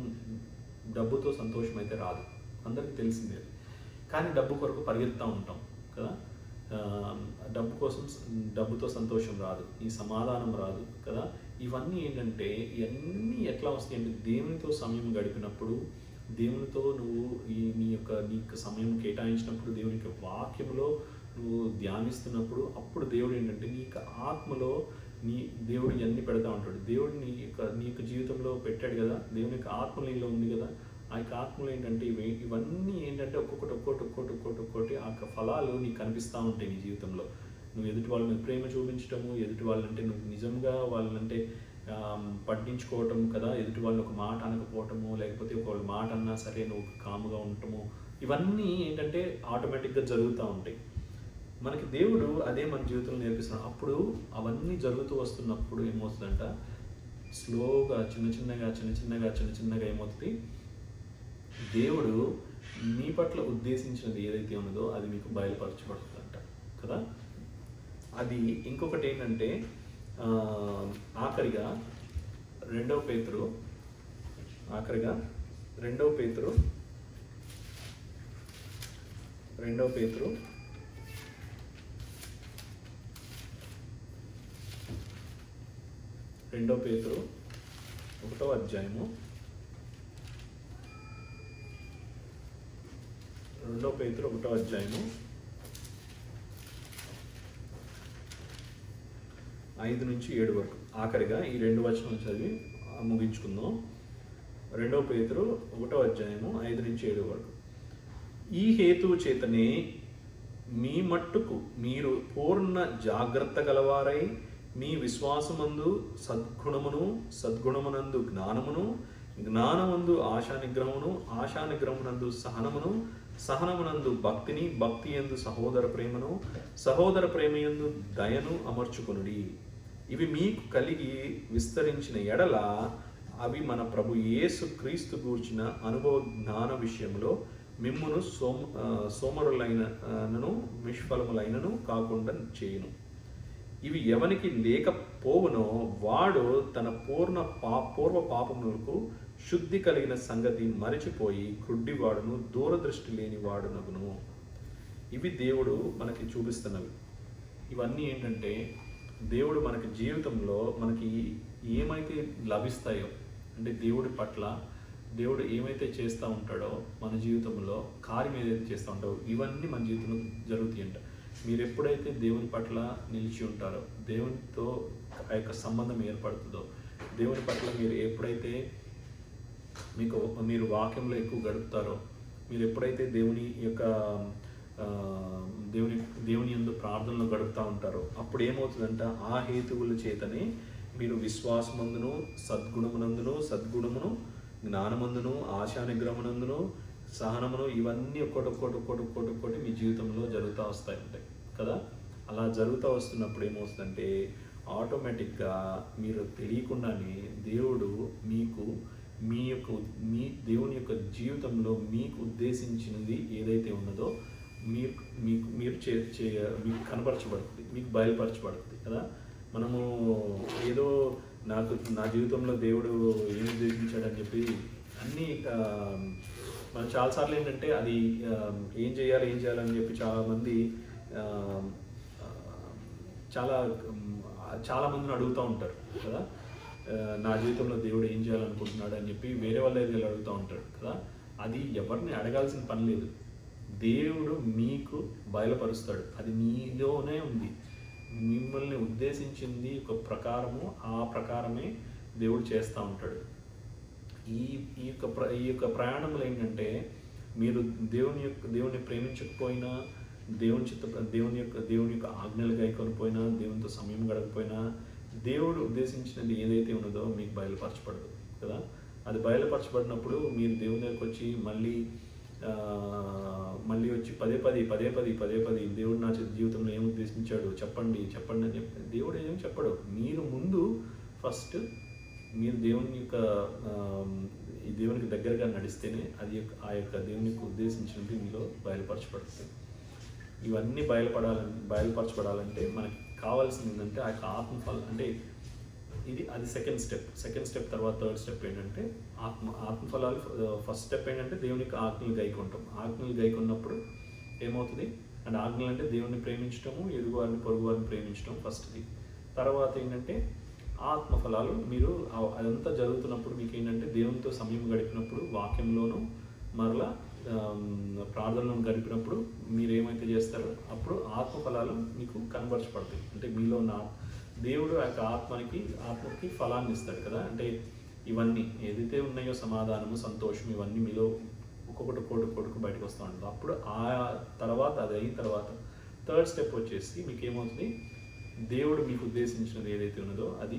డబ్బుతో సంతోషం అయితే రాదు, అందరికీ తెలిసిందే. కానీ డబ్బు కొరకు పరిగెత్తుతూ ఉంటాం కదా. డబ్బుతో సంతోషం రాదు, ఈ సమాధానం రాదు కదా. ఇవన్నీ ఏంటంటే, ఇవన్నీ ఎట్లా వస్తాయి అంటే, దేవునితో సమయం గడిపినప్పుడు, దేవునితో నువ్వు నీకు సమయం కేటాయించినప్పుడు, దేవుని యొక్క వాక్యంలో నువ్వు ధ్యానిస్తున్నప్పుడు, అప్పుడు దేవుడు ఏంటంటే నీకు ఆత్మలో దేవుడు ఇవన్నీ పెడతా ఉంటాడు. దేవుడు నీకు జీవితంలో పెట్టాడు కదా, దేవుని యొక్క ఆత్మ నీలో ఉంది కదా. ఆ యొక్క ఆత్మలో ఏంటంటే ఇవన్నీ ఏంటంటే ఒక్కొక్కటి ఆ యొక్క ఫలాలు నీకు కనిపిస్తూ ఉంటాయి నీ జీవితంలో. నువ్వు ఎదుటి వాళ్ళని ప్రేమ చూపించటము, ఎదుటి వాళ్ళంటే నువ్వు నిజంగా వాళ్ళంటే పట్టించుకోవటం కదా, ఎదుటి వాళ్ళని ఒక మాట అనకపోవటము, లేకపోతే ఒక మాట అన్నా సరే నువ్వు కాముగా ఉండటము, ఇవన్నీ ఏంటంటే ఆటోమేటిక్గా జరుగుతూ ఉంటాయి. మనకి దేవుడు అదే మన జీవితంలో నేర్పిస్తున్నాడు. అప్పుడు అవన్నీ జరుగుతూ వస్తున్నప్పుడు ఏమవుతుందంట, స్లోగా చిన్న చిన్నగా ఏమవుతుంది, దేవుడు మీ పట్ల ఉద్దేశించినది ఏదైతే ఉన్నదో అది మీకు బయలుపరచబడుతుందంట కదా. అది ఇంకొకటి ఏంటంటే, ఆఖరిగా 2వ పేతురు 2వ పేతురు ఒకటో అధ్యాయము 2 పేతురు 1వ అధ్యాయము 5 నుంచి 7 వరకు ఆఖరిగా ఈ 2 వచనాలు చదివి ముగించుకుందాం. 2 పేతురు 1వ అధ్యాయము 5 నుంచి 7 వరకు. ఈ హేతువు చేతనే మీ మట్టుకు మీరు పూర్ణ జాగ్రత్త గలవారై మీ విశ్వాసమందు సద్గుణమును, సద్గుణమునందు జ్ఞానమును, జ్ఞానమందు ఆశానిగ్రహమును, ఆశానిగ్రహమునందు సహనమును, సహనమునందు భక్తిని, భక్తి యందు సహోదర ప్రేమను, సహోదర ప్రేమయందు దయను అమర్చుకొనుడి. ఇవి మీకు కలిగి విస్తరించిన ఎడల అవి మన ప్రభు యేసు క్రీస్తు గూర్చిన అనుభవ జ్ఞాన విషయంలో మిమ్మును సోమరులైనను నిష్ఫలములైనను కాకుండా చేయును. ఇవి ఎవనికి లేకపోవునో వాడు తన పూర్వ పాపములకు శుద్ధి కలిగిన సంగతి మరిచిపోయి గ్రుడ్డివాడును, దూరదృష్టి లేని వాడునగును. ఇవి దేవుడు మనకి చూపిస్తున్నవి. ఇవన్నీ ఏంటంటే దేవుడు మనకి జీవితంలో మనకి ఏమైతే లభిస్తాయో, అంటే దేవుడి పట్ల దేవుడు ఏమైతే చేస్తూ ఉంటాడో మన జీవితంలో, కార్యం ఏదైతే చేస్తూ ఉంటాడో ఇవన్నీ మన జీవితంలో జరుగుతాయంట. మీరు ఎప్పుడైతే దేవుని పట్ల నిలిచి ఉంటారో, దేవునితో ఆ యొక్క సంబంధం ఏర్పడుతుందో, దేవుని పట్ల మీరు ఎప్పుడైతే మీరు వాక్యంలో ఎక్కువ గడుపుతారో, మీరు ఎప్పుడైతే దేవుని యందు ప్రార్థనలో గడుపుతూ ఉంటారో అప్పుడు ఏమవుతుందంట, ఆ హేతువుల చేతనే మీరు విశ్వాసమందును, సద్గుణమును, జ్ఞానమందును, ఆశానిగ్రహమునందును, సహనమును, ఇవన్నీ ఒక్కొక్కటి మీ జీవితంలో జరుగుతూ వస్తాయి ఉంటాయి కదా. అలా జరుగుతూ వస్తున్నప్పుడు ఏమవుతుందంటే ఆటోమేటిక్గా మీరు తెలియకుండానే దేవుడు మీ దేవుని యొక్క జీవితంలో మీకు ఉద్దేశించినది ఏదైతే ఉన్నదో మీకు కనపరచబడుతుంది, మీకు బయలుపరచబడుతుంది కదా. మనము ఏదో నా జీవితంలో దేవుడు ఏం ఉద్దేశించాడని చెప్పి అన్నీ మనం చాలాసార్లు ఏంటంటే అది ఏం చేయాలని చెప్పి చాలా మందిని అడుగుతూ ఉంటారు కదా. నా జీవితంలో దేవుడు ఏం చేయాలనుకుంటున్నాడు అని చెప్పి వేరే వాళ్ళ దగ్గర అడుగుతూ ఉంటాడు కదా. అది ఎవరిని అడగాల్సిన పని లేదు, దేవుడు మీకు బయలుపరుస్తాడు. అది మీలోనే ఉంది, మిమ్మల్ని ఉద్దేశించింది ఒక ప్రకారము, ఆ ప్రకారమే దేవుడు చేస్తూ ఉంటాడు. ఈ యొక్క ప్రయాణంలో ఏంటంటే మీరు దేవుని ప్రేమించకపోయినా, దేవుని యొక్క ఆజ్ఞలు గైకొనిపోయినా, దేవునితో సమయం గడకపోయినా, దేవుడు ఉద్దేశించినది ఏదైతే ఉన్నదో మీకు బయలుపరచబడదు కదా. అది బయలుపరచబడినప్పుడు మీరు దేవుని దగ్గరికి వచ్చి మళ్ళీ వచ్చి పదే పది దేవుడు నా జీవితంలో ఏం ఉద్దేశించాడు చెప్పండి అని చెప్పి దేవుడు ఏం చెప్పడు. మీరు ముందు ఫస్ట్ మీరు దేవునికి దగ్గరగా నడిస్తేనే ఆ యొక్క దేవునికి ఉద్దేశించినది మీలో బయలుపరచబడుతుంది. ఇవన్నీ బయలుపరచబడాలంటే మనకి కావాల్సింది ఏంటంటే ఆ యొక్క ఆత్మఫలం, అంటే అది సెకండ్ స్టెప్. తర్వాత థర్డ్ స్టెప్ ఏంటంటే ఆత్మఫలాలు. ఫస్ట్ స్టెప్ ఏంటంటే దేవునికి ఆజ్ఞలు గైకొంటాం. ఆజ్ఞలు గైకొన్నప్పుడు ఏమవుతుంది అంటే, ఆజ్ఞలు అంటే దేవుని ప్రేమించటము, పొరుగు వారిని ప్రేమించడం ఫస్ట్ది. తర్వాత ఏంటంటే ఆత్మఫలాలు. మీరు అదంతా జరుగుతున్నప్పుడు మీకు ఏంటంటే దేవునితో సమయం గడిపినప్పుడు, వాక్యంలోనూ మరలా ప్రార్థనలను గడిపినప్పుడు మీరు ఏమైతే చేస్తారో అప్పుడు ఆత్మఫలాలు మీకు కనబరచబడతాయి. అంటే మీలో ఉన్న దేవుడు ఆ యొక్క ఆత్మకి ఫలాన్ని ఇస్తాడు కదా. అంటే ఇవన్నీ ఏదైతే ఉన్నాయో, సమాధానము, సంతోషం, ఇవన్నీ మీలో ఒక్కొక్కటి బయటకు వస్తూ ఉంటుంది. అప్పుడు అది అయిన తర్వాత థర్డ్ స్టెప్ వచ్చేసి మీకు ఏమవుతుంది, దేవుడు మీకు ఉద్దేశించినది ఏదైతే ఉన్నదో అది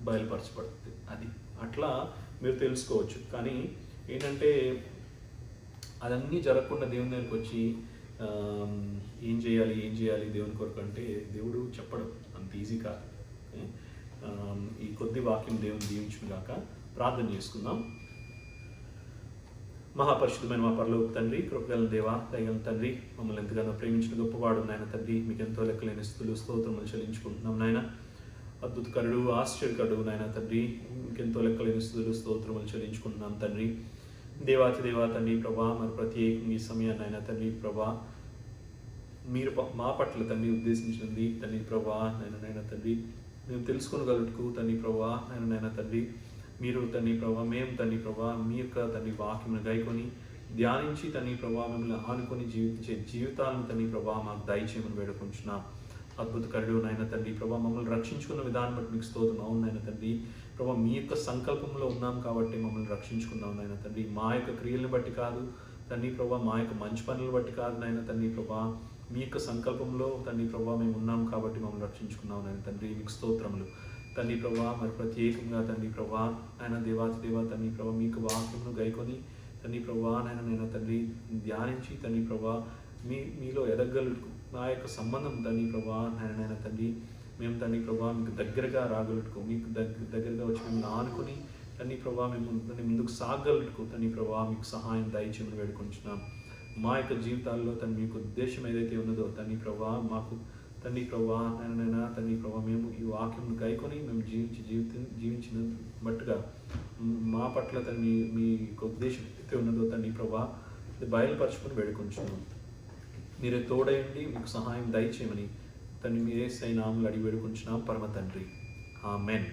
బయలుపరచబడుతుంది. అది అట్లా మీరు తెలుసుకోవచ్చు. కానీ ఏంటంటే అదన్నీ జరగకుండా దేవుని దగ్గరికి వచ్చి ఏం చేయాలి దేవుని కొరకు అంటే దేవుడు చెప్పడం అంత ఈజీ కాదు. ఈ కొద్ది వాక్యం దేవుని దీవించుగాక. ప్రార్థన చేసుకుందాం. మహాపరిశుద్ధమైన మా పరలోక తండ్రి, కృపగల దేవా, దయగల తండ్రి, మమ్మల్ని ఎంతగానో ప్రేమించిన గొప్పవాడు నాయన తండ్రి, మీకు ఎంతో లెక్కలేని స్థుతులు స్తోత్రములు చెల్లించుకుంటున్నాం నాయన. అద్భుతకరుడు, ఆశ్చర్యకరుడు నాయన తండ్రి, మీకెంతో లెక్కలేని స్థుతులు స్తోత్రములు చెల్లించుకుంటున్నాం తండ్రి. దేవాతి దేవా తండ్రి ప్రభా, మరి ప్రత్యేకంగా ఈ సమయాన్ని అయినా తండ్రి ప్రభా మీరు మా పట్ల తండ్రి ఉద్దేశించినది తండ్రి ప్రభా, నైనా తండ్రి మేము తెలుసుకోగలుగుటకు తండ్రి ప్రభా నాయన తండ్రి మీరు తండ్రి ప్రభా మేము తండ్రి ప్రభా మీ యొక్క తండ్రి వాక్యమును గైకొని ధ్యానించి తండ్రి ప్రభా మిమ్మల్ని ఆనుకొని జీవించే జీవితాలను తండ్రి ప్రభా మాకు దయచేయమని వేడుకుంటున్నాం. అద్భుతకరుడు నాయన తండ్రి ప్రభా మమ్మల్ని రక్షించుకున్న విధానం బట్టి మీకు స్తోత్రం. అవును నాయన తండ్రి ప్రభా మీ యొక్క సంకల్పంలో ఉన్నాం కాబట్టి మమ్మల్ని రక్షించుకున్నాం నాయన తండ్రి. మా యొక్క క్రియలను బట్టి కాదు తండ్రి ప్రభా, మా యొక్క మంచి పనులను బట్టి కాదు నాయన తండ్రి ప్రభా, మీ యొక్క సంకల్పంలో తండ్రి ప్రభా మేము ఉన్నాం కాబట్టి మమ్మల్ని రక్షించుకున్నాం నాయన తండ్రి. మీకు స్తోత్రములు తండ్రి ప్రభా. మరి ప్రత్యేకంగా తండ్రి ప్రభా ఆయన దేవాతి దేవ తండ్రి ప్రభా మీకు వాక్యమును గైకొని తండ్రి ప్రభా నాయన తండ్రి ధ్యానించి తండ్రి ప్రభా మీలో ఎదగలుగుటకు నా యొక్క సంబంధం తండ్రి ప్రభా నాయన తండ్రి మేము తండ్రి ప్రభా మీకు దగ్గరగా రాగలుగుటకు మీకు దగ్గరగా వచ్చి మిమ్మల్ని ఆనుకొని తండ్రి ప్రభా మేము ముందుకు సాగలుగుటకు తండ్రి ప్రభా మీకు సహాయం దయచేయమని వేడుకుంటున్నాం. మా యొక్క జీవితాల్లో తండ్రి మీకు ఉద్దేశం ఏదైతే ఉన్నదో తండ్రి ప్రభా మాకు తండ్రి ప్రభా నాయన తండ్రి ప్రభా మేము ఈ వాక్యం గైకొని మేము జీవించిన బట్టుగా మా పట్ల తండ్రి మీ యొక్క ఉద్దేశం ఏదైతే ఉన్నదో తండ్రి ప్రభా బయలుపరచుకొని వేడుకుంటున్నాం. మీరే తోడయండి, మీకు సహాయం దయచేయమని తండ్రి మీరే సైనాములు అడిగి వేడుకుంటున్నాం పరమ తండ్రి. ఆమేన్.